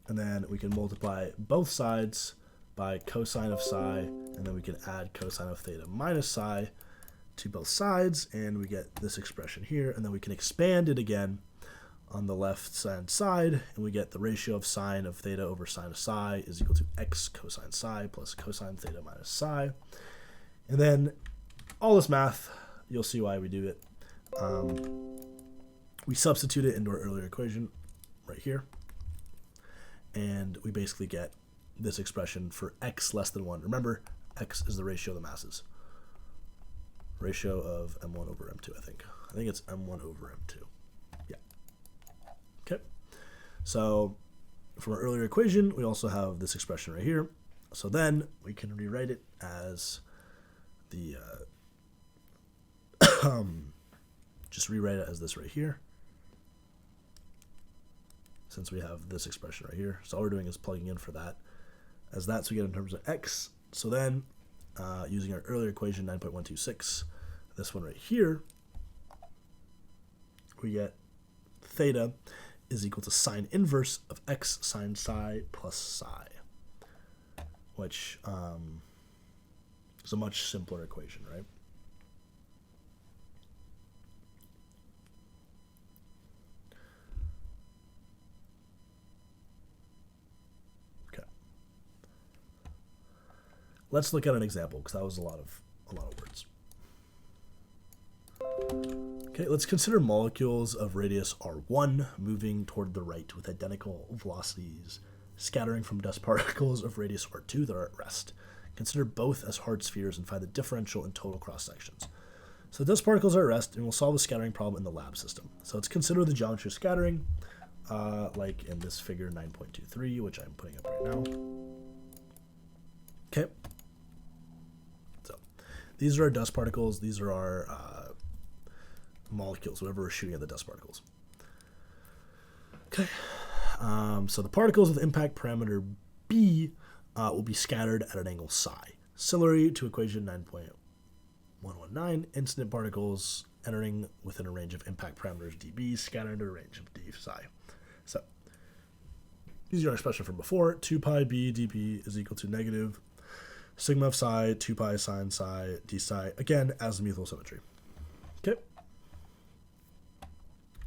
and then we can multiply both sides by cosine of psi, and then we can add cosine of theta minus psi to both sides, and we get this expression here, and then we can expand it again on the left hand side, and we get the ratio of sine of theta over sine of psi is equal to x cosine psi plus cosine theta minus psi. And then all this math, you'll see why we do it. We substitute it into our earlier equation right here, and we basically get this expression for x less than 1. Remember, x is the ratio of the masses. Ratio of m1 over m2, I think. I think it's m1 over m2. Yeah. Okay. So from our earlier equation, we also have this expression right here. So then we can rewrite it as the, just rewrite it as this right here, since we have this expression right here. So all we're doing is plugging in for that as that, so we get in terms of x. So then, using our earlier equation, 9.126, this one right here, we get theta is equal to sine inverse of x sine psi plus psi, which is a much simpler equation, right? Let's look at an example, because that was a lot of words. Okay, let's consider molecules of radius r1 moving toward the right with identical velocities, scattering from dust particles of radius r2 that are at rest. Consider both as hard spheres and find the differential and total cross sections. So the dust particles are at rest, and we'll solve the scattering problem in the lab system. So let's consider the geometry of scattering, like in this figure 9.23, which I'm putting up right now. Okay. These are our dust particles. These are our molecules, whatever we're shooting at the dust particles. Okay. So the particles with impact parameter B will be scattered at an angle psi. Similarly to equation 9.119, incident particles entering within a range of impact parameters dB scattered at a range of d psi. So using our expression from before, 2 pi b dB is equal to negative sigma of psi, 2 pi sine psi, d psi, again, azimuthal symmetry. Okay.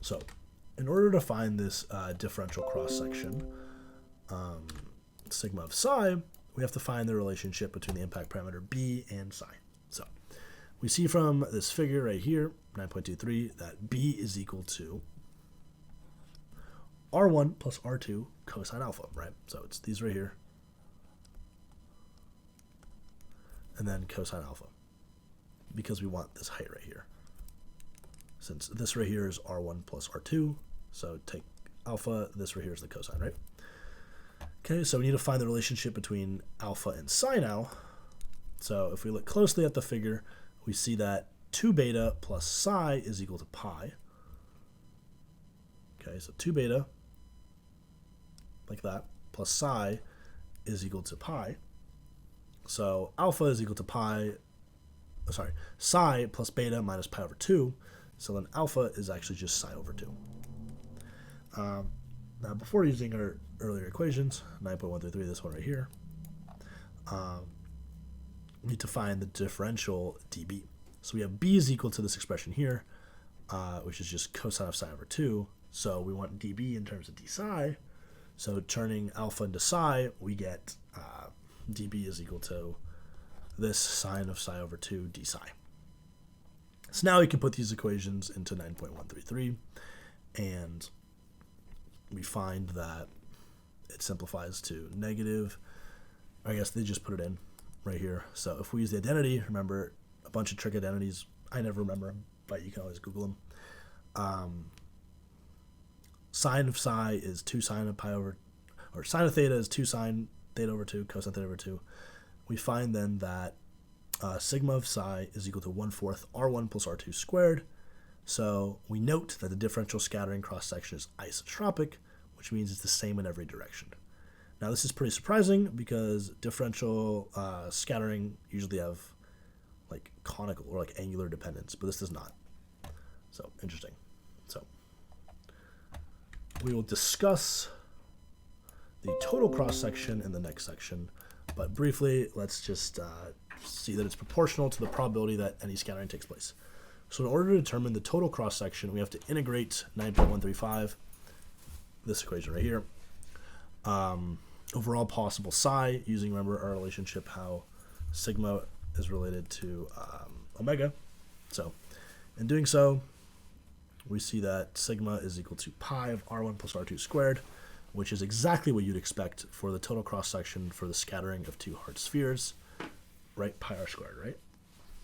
So, in order to find this differential cross-section, sigma of psi, we have to find the relationship between the impact parameter b and psi. So, we see from this figure right here, 9.23, that b is equal to r1 plus r2 cosine alpha, right? So, it's these right here, and then cosine alpha, because we want this height right here. Since this right here is r1 plus r2, so take alpha, this right here is the cosine, right? Okay, so we need to find the relationship between alpha and psi now. So if we look closely at the figure, we see that 2 beta plus psi is equal to pi. Okay, so 2 beta, like that, plus psi is equal to pi. So alpha is equal to psi plus beta minus pi over 2. So then alpha is actually just psi over 2. Now before using our earlier equations, 9.133, this one right here, we need to find the differential dB. So we have b is equal to this expression here, which is just cosine of psi over 2. So we want dB in terms of d psi. So turning alpha into psi, we get dB is equal to this sine of psi over 2 d psi. So now we can put these equations into 9.133, and we find that it simplifies to negative. I guess they just put it in right here. So if we use the identity, remember a bunch of trick identities. I never remember them, but you can always Google them. Sine of psi is 2 sine of pi over, or sine of theta is 2 sine theta over 2, cosine theta over 2. We find then that sigma of psi is equal to 1/4 r1 plus r2 squared. So we note that the differential scattering cross-section is isotropic, which means it's the same in every direction. Now this is pretty surprising because differential scattering usually have like conical or like angular dependence, but this does not. So interesting. So we will discuss the total cross-section in the next section, but briefly let's just see that it's proportional to the probability that any scattering takes place. So in order to determine the total cross-section, we have to integrate 9.135, this equation right here, over all possible psi, using, remember, our relationship how sigma is related to omega. So in doing so, we see that sigma is equal to pi of r1 plus r2 squared, which is exactly what you'd expect for the total cross-section for the scattering of two hard spheres, right? Pi r squared, right?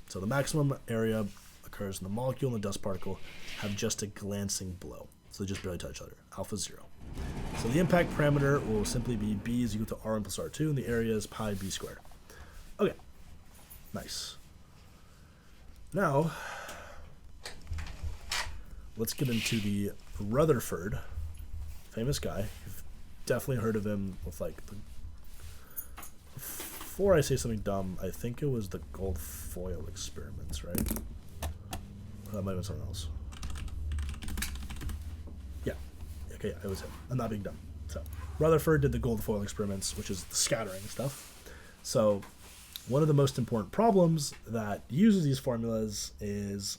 So the maximum area occurs when the molecule and the dust particle have just a glancing blow. So they just barely touch each other, alpha 0. So the impact parameter will simply be b is equal to r1 plus r2, and the area is pi b squared. Okay, nice. Now, let's get into the Rutherford, famous guy. You've definitely heard of him with like the... Before I say something dumb, I think it was the gold foil experiments, right? Or that might have been something else. Yeah. Okay, yeah, it was him. I'm not being dumb. So, Rutherford did the gold foil experiments, which is the scattering stuff. So, one of the most important problems that uses these formulas is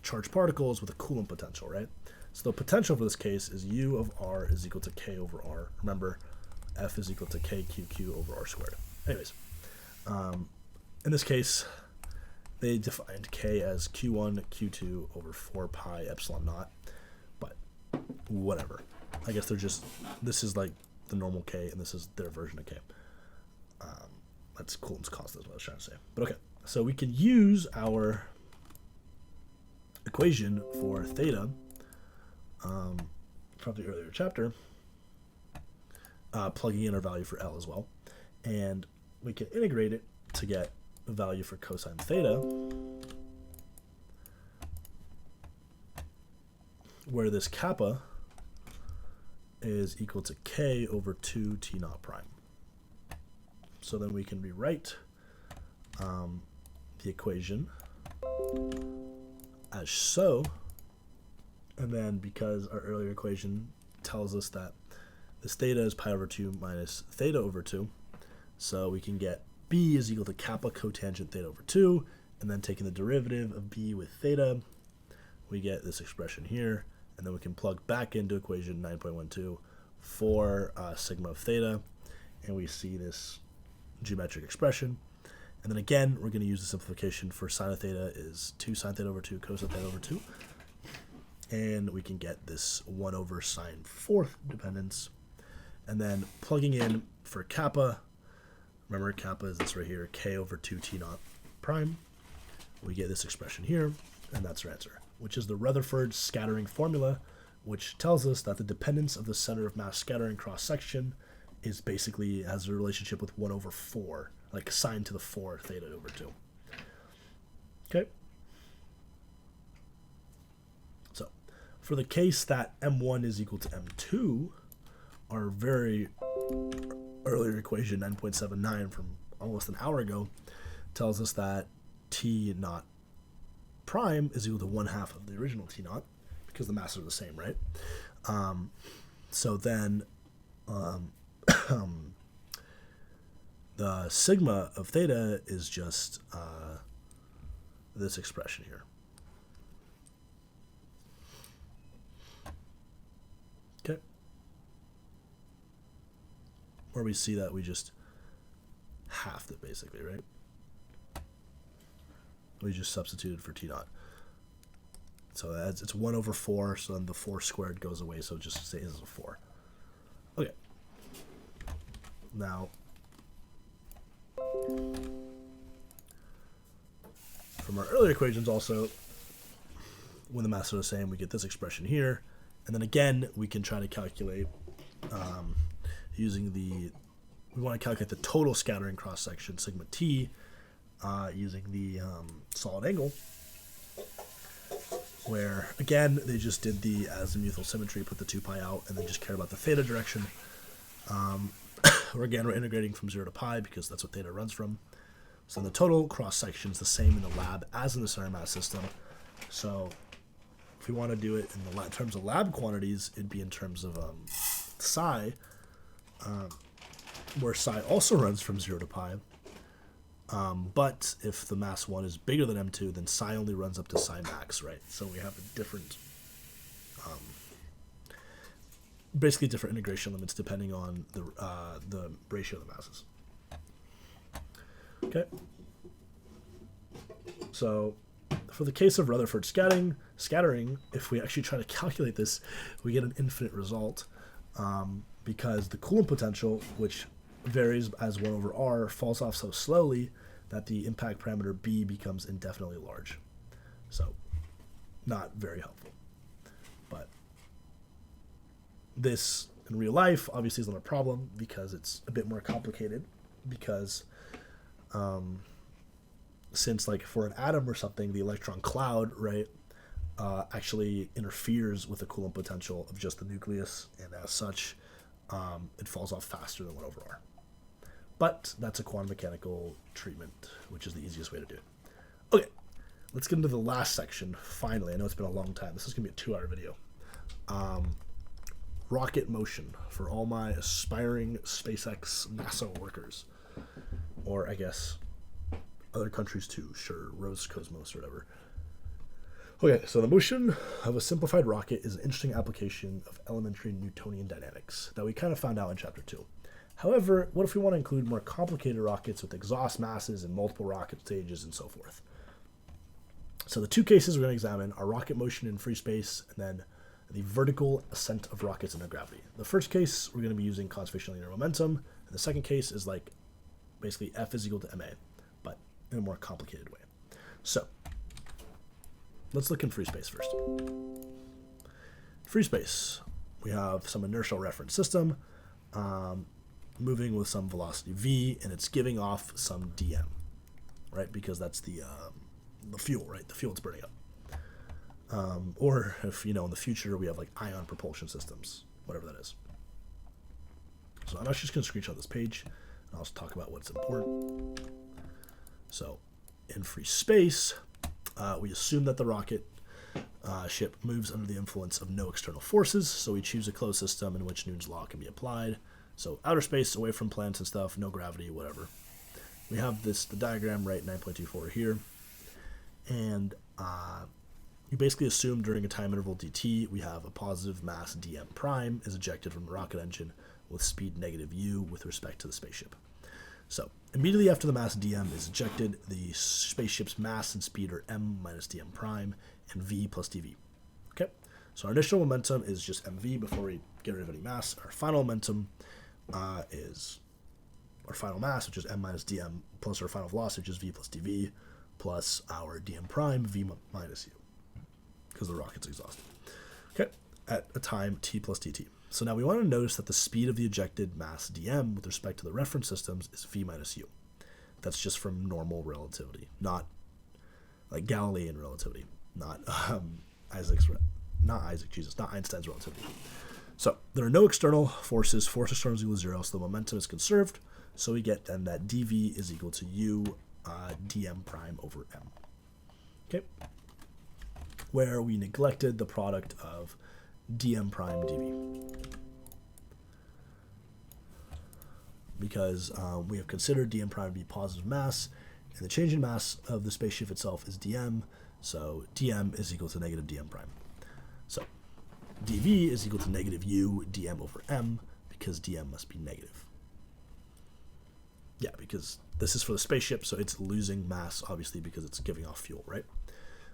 charged particles with a Coolant potential, right? So the potential for this case is U of R is equal to K over R. Remember, F is equal to KQQ over R squared. Anyways, in this case, they defined K as Q1, Q2 over 4 pi epsilon naught, but whatever. I guess they're just, this is like the normal K, and this is their version of K. That's Coulom's constant is what I was trying to say. But okay, so we can use our equation for theta from the earlier chapter, plugging in our value for L as well. And we can integrate it to get a value for cosine theta, where this kappa is equal to K over 2 T naught prime. So then we can rewrite the equation as so, and then because our earlier equation tells us that this theta is pi over 2 minus theta over 2, so we can get B is equal to kappa cotangent theta over 2, and then taking the derivative of B with theta, we get this expression here, and then we can plug back into equation 9.12 for sigma of theta, and we see this geometric expression. And then again, we're going to use the simplification for sine of theta is 2 sine theta over 2 cosine theta over 2. And we can get this 1 over sine fourth dependence. And then plugging in for kappa, remember kappa is this right here, K over 2 T naught prime. We get this expression here, and that's our answer, which is the Rutherford scattering formula, which tells us that the dependence of the center of mass scattering cross-section is basically has a relationship with 1 over 4, like sine to the 4 theta over 2. Okay. So for the case that M1 is equal to M2, our very earlier equation 9.79 from almost an hour ago tells us that T naught prime is equal to 1/2 of the original T naught because the masses are the same, right? So then the sigma of theta is just this expression here. Okay. Where we see that we just halved it basically, right? We just substituted for T naught. So it's 1 over 4, so then the 4 squared goes away, so it just stays as a 4. Okay. Now, from our earlier equations also, when the masses are the same, we get this expression here. And then again, we can try to calculate using we want to calculate the total scattering cross-section, sigma t, using the solid angle, where, again, they just did the azimuthal symmetry, put the 2 pi out, and then just care about the theta direction. We're integrating from 0 to pi because that's what theta runs from. So the total cross-section is the same in the lab as in the center mass system. So if we want to do it in the terms of lab quantities, it'd be in terms of psi, where psi also runs from 0 to pi. But if the mass 1 is bigger than m2, then psi only runs up to psi max, right? So we have a different, basically different integration limits depending on the ratio of the masses. Okay. So for the case of Rutherford scattering, if we actually try to calculate this, we get an infinite result because the Coolant potential, which varies as 1 over r, falls off so slowly that the impact parameter b becomes indefinitely large. So not very helpful. But this in real life obviously is not a problem because it's a bit more complicated, because since like for an atom or something, the electron cloud, right, actually interferes with the Coolant potential of just the nucleus, and as such it falls off faster than 1 over r. But that's a quantum mechanical treatment, which is the easiest way to do it. Okay, let's get into the last section, finally. I know it's been a long time. This is going to be a 2-hour video. Rocket motion for all my aspiring SpaceX NASA workers. Or, I guess, other countries too. Sure, Roscosmos or whatever. Okay, so the motion of a simplified rocket is an interesting application of elementary Newtonian dynamics that we kind of found out in Chapter 2. However, what if we want to include more complicated rockets with exhaust masses and multiple rocket stages and so forth? So the 2 cases we're going to examine are rocket motion in free space and then the vertical ascent of rockets under gravity. The first case, we're going to be using conservation of linear momentum, and the second case is like basically F is equal to ma, but in a more complicated way. So let's look in free space first. Free space, we have some inertial reference system, moving with some velocity v, and it's giving off some dm, right? Because that's the fuel, right? The fuel it's burning up. Or if, in the future we have like ion propulsion systems, whatever that is. So I'm actually just going to screenshot this page, and I'll talk about what's important. So in free space, we assume that the rocket ship moves under the influence of no external forces, so we choose a closed system in which Newton's law can be applied. So outer space, away from planets and stuff, no gravity, whatever. We have the diagram, right, 9.24 here. And you basically assume during a time interval dt, we have a positive mass dm prime is ejected from the rocket engine with speed negative u with respect to the spaceship. So immediately after the mass dm is ejected, the spaceship's mass and speed are m minus dm prime and v plus dv. Okay, so our initial momentum is just mv before we get rid of any mass. Our final momentum is our final mass, which is m minus dm, plus our final velocity, which is v plus dv, plus our dm prime, v minus u, because the rocket's exhausted. Okay, at a time t plus dt. So now we want to notice that the speed of the ejected mass dm with respect to the reference systems is v minus u. That's just from normal relativity, not like Galilean relativity, not Einstein's relativity. So there are no external forces. Force external is equal to 0, so the momentum is conserved. So we get then that dv is equal to u dm prime over m. Okay, where we neglected the product of dm prime dv because we have considered dm prime to be positive mass, and the change in mass of the spaceship itself is dm, so dm is equal to negative dm prime. So dv is equal to negative u dm over m because dm must be negative. Yeah, because this is for the spaceship, so it's losing mass, obviously, because it's giving off fuel, right?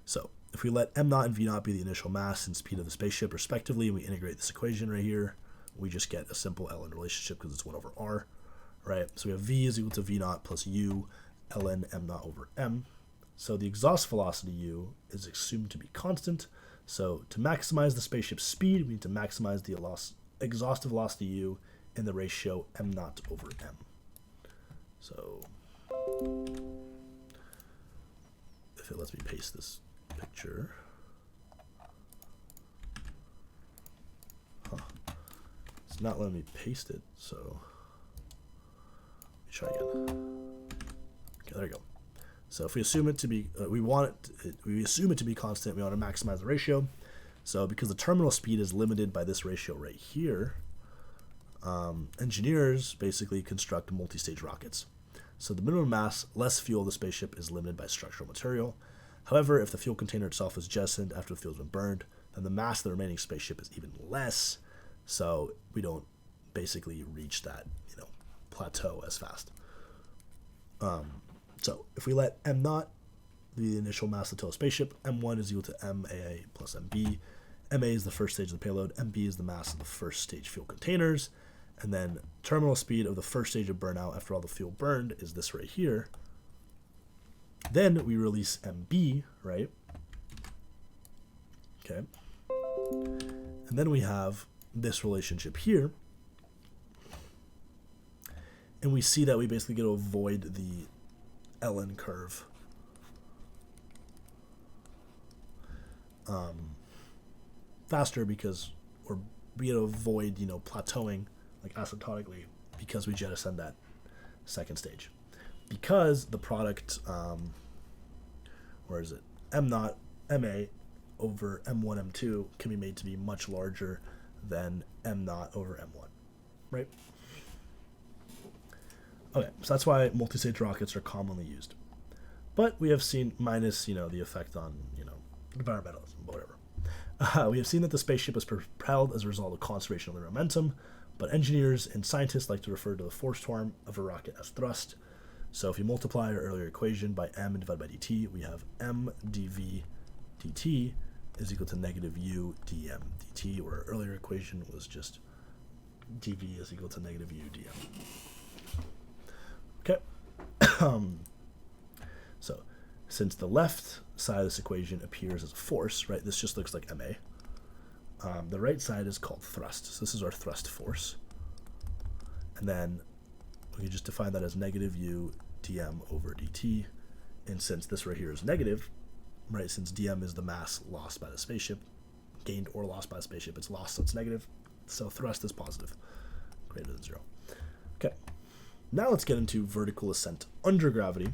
So if we let m naught and v naught be the initial mass and speed of the spaceship, respectively, and we integrate this equation right here, we just get a simple ln relationship because it's 1 over r, right? So we have v is equal to v naught plus u ln m naught over m. So the exhaust velocity u is assumed to be constant. So to maximize the spaceship's speed, we need to maximize the exhaust velocity u in the ratio m naught over m. So if it lets me paste this picture. It's not letting me paste it, so let me try again. Okay, there we go. So if we assume it to be, we assume it to be constant, we want to maximize the ratio. So because the terminal speed is limited by this ratio right here, engineers basically construct multi-stage rockets. So the minimum mass, less fuel of the spaceship is limited by structural material. However, if the fuel container itself is jettisoned after the fuel has been burned, then the mass of the remaining spaceship is even less. So we don't basically reach that, plateau as fast. So if we let m naught be the initial mass of the total spaceship, m1 is equal to ma plus mb. Ma is the first stage of the payload. Mb is the mass of the first stage fuel containers. And then terminal speed of the first stage of burnout after all the fuel burned is this right here. Then we release mb, right? Okay. And then we have this relationship here. And we see that we basically get to avoid the ln curve. Faster because we get to avoid, plateauing like asymptotically because we jettison that second stage. Because the product, where is it? M naught, MA over M1, M2 can be made to be much larger than M naught over M1, right? Okay, so that's why multi-stage rockets are commonly used. But we have seen, minus, the effect on, environmentalism, whatever. We have seen that the spaceship is propelled as a result of conservation of the momentum, but engineers and scientists like to refer to the force torque of a rocket as thrust. So if you multiply our earlier equation by m divided by dt, we have m dv dt is equal to negative u dm dt, where our earlier equation was just dv is equal to negative u dm. Okay. So since the left side of this equation appears as a force, right, this just looks like ma. The right side is called thrust. So this is our thrust force. And then we can just define that as negative u dm over dt. And since this right here is negative, right, since dm is the mass lost by the spaceship, gained or lost by the spaceship, it's lost, so it's negative. So thrust is positive, greater than 0. Okay. Now let's get into vertical ascent under gravity,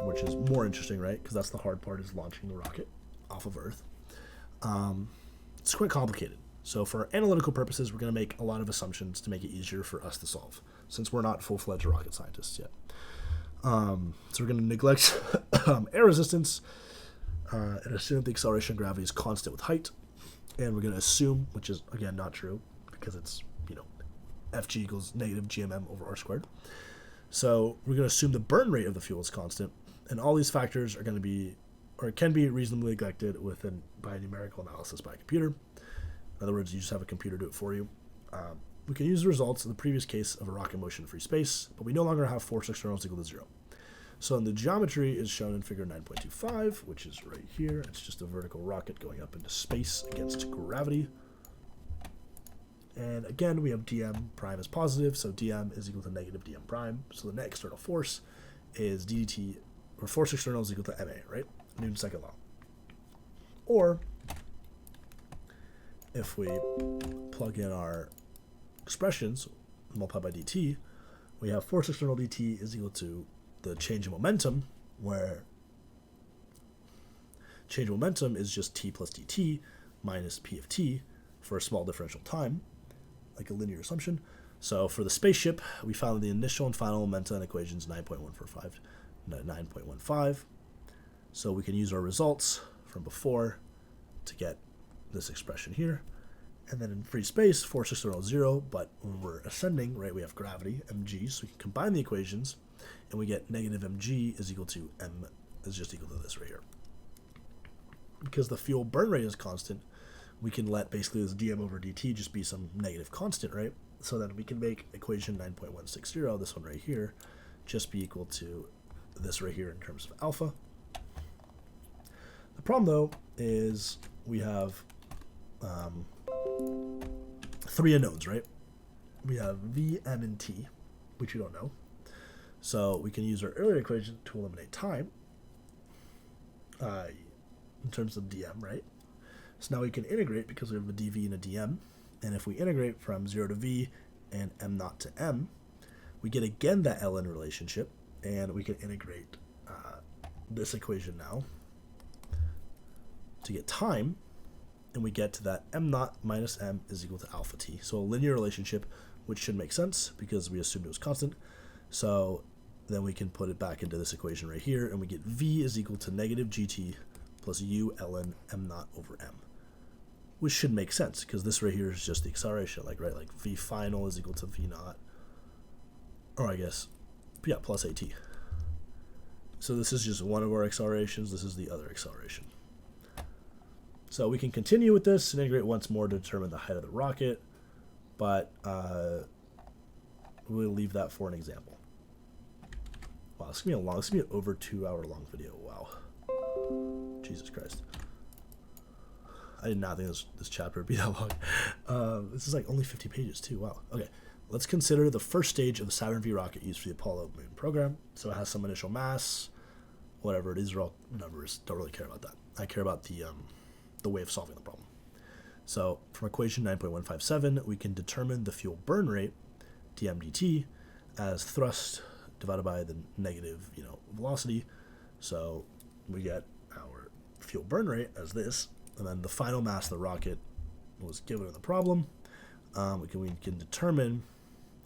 which is more interesting, right? Because that's the hard part, is launching the rocket off of Earth. It's quite complicated. So for analytical purposes, we're going to make a lot of assumptions to make it easier for us to solve, since we're not full-fledged rocket scientists yet. So we're going to neglect air resistance and assume the acceleration of gravity is constant with height. And we're going to assume, which is, again, not true, because it's, Fg equals negative gmm over r squared. So we're going to assume the burn rate of the fuel is constant, and all these factors are going to be, or can be reasonably neglected by numerical analysis by a computer. In other words, you just have a computer do it for you. We can use the results of the previous case of a rocket motion in free space, but we no longer have force externals equal to 0. So the geometry is shown in figure 9.25, which is right here. It's just a vertical rocket going up into space against gravity. And again, we have dm prime is positive, so dm is equal to negative dm prime. So the net external force is ddt, or force external is equal to ma, right? Newton's second law. Or if we plug in our expressions, multiply by dt, we have force external dt is equal to the change in momentum, where change in momentum is just t plus dt minus p of t for a small differential time, like a linear assumption. So for the spaceship, we found the initial and final momenta in equations 9.145 to 9.15. So we can use our results from before to get this expression here. And then in free space, force external 0, but when we're ascending, right, we have gravity, mg, so we can combine the equations, and we get negative mg is equal to m is just equal to this right here. Because the fuel burn rate is constant, we can let basically this dm over dt just be some negative constant, right? So then we can make equation 9.160, this one right here, just be equal to this right here in terms of alpha. The problem, though, is we have 3 unknowns, right? We have v, m, and t, which we don't know. So we can use our earlier equation to eliminate time in terms of dm, right? So now we can integrate because we have a dv and a dm. And if we integrate from 0 to v and m naught to m, we get again that ln relationship, and we can integrate this equation now to get time, and we get to that m naught minus m is equal to alpha t. So a linear relationship, which should make sense because we assumed it was constant. So then we can put it back into this equation right here, and we get v is equal to negative gt plus u ln m naught over m, which should make sense because this right here is just the acceleration, like, right, like v final is equal to v naught, or I guess, yeah, plus at. So this is just one of our accelerations, this is the other acceleration. So we can continue with this and integrate once more to determine the height of the rocket, but we'll leave that for an example. Wow, this is going to be an over 2 hour long video. Wow. Jesus Christ. I did not think this chapter would be that long. This is like only 50 pages too. Wow. Okay. Let's consider the first stage of the Saturn V rocket used for the Apollo moon program. So it has some initial mass, whatever it is, are all numbers. Don't really care about that. I care about the way of solving the problem. So from equation 9.157, we can determine the fuel burn rate, dm dt, as thrust divided by the negative, velocity. So we get our fuel burn rate as this, and then the final mass of the rocket was given in the problem. We can determine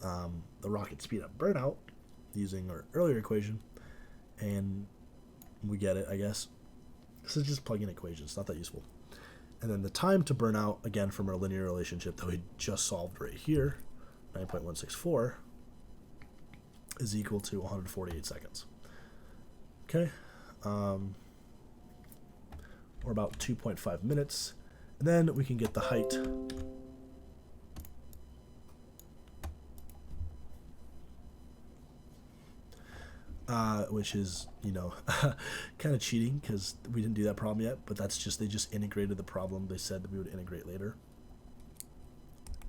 the rocket speed at burnout using our earlier equation, and we get it, I guess. This is just plug-in equations, not that useful. And then the time to burnout, again, from our linear relationship that we just solved right here, 9.164, is equal to 148 seconds. Okay. Or about 2.5 minutes. And then we can get the height. Which is, kind of cheating because we didn't do that problem yet, but that's just, they just integrated the problem they said that we would integrate later.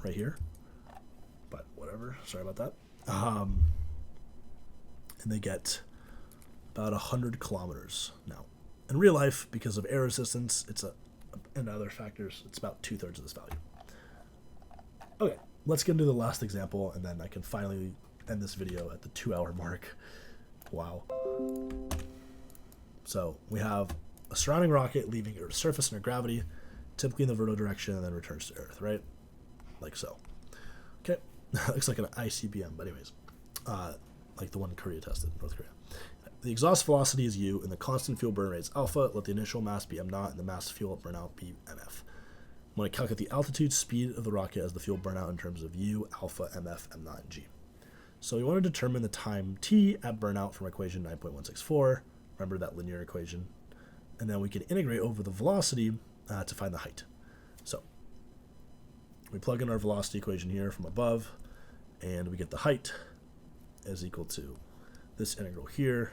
Right here. But whatever, sorry about that. And they get about 100 kilometers now. In real life, because of air resistance, and other factors, it's about 2/3 of this value. Okay, let's get into the last example, and then I can finally end this video at the 2 hour mark. Wow. So we have a surrounding rocket leaving Earth's surface under gravity, typically in the vertical direction, and then returns to Earth, right? Like so. Okay, looks like an ICBM, but anyways, like the one Korea tested, North Korea. The exhaust velocity is u, and the constant fuel burn rate is alpha. Let the initial mass be m naught, and the mass of fuel at burnout be mf. I'm going to calculate the altitude speed of the rocket as the fuel burnout in terms of u, alpha, mf, m naught, and g. So we want to determine the time t at burnout from equation 9.164. Remember that linear equation. And then we can integrate over the velocity to find the height. So we plug in our velocity equation here from above, and we get the height is equal to this integral here.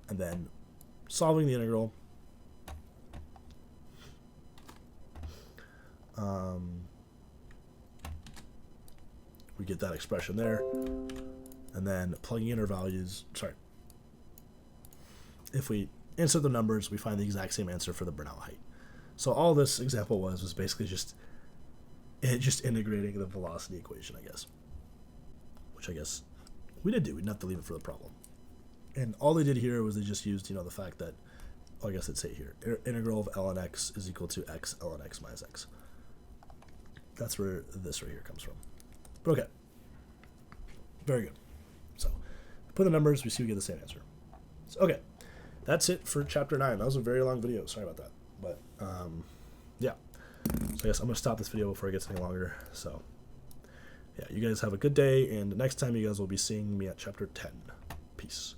And then solving the integral, we get that expression there. And then plugging in our values, if we insert the numbers, we find the exact same answer for the burnout height. So all this example was basically just integrating the velocity equation, I guess. Which I guess we did do. We didn't have to leave it for the problem. And all they did here was they just used, the fact that, I guess it'd say here, integral of ln x is equal to x ln x minus x. That's where this right here comes from. But okay. Very good. So, put the numbers, we see we get the same answer. So, okay. That's it for chapter 9. That was a very long video. Sorry about that. But, yeah. So I guess I'm going to stop this video before it gets any longer. So yeah, you guys have a good day, and next time you guys will be seeing me at chapter 10. Peace.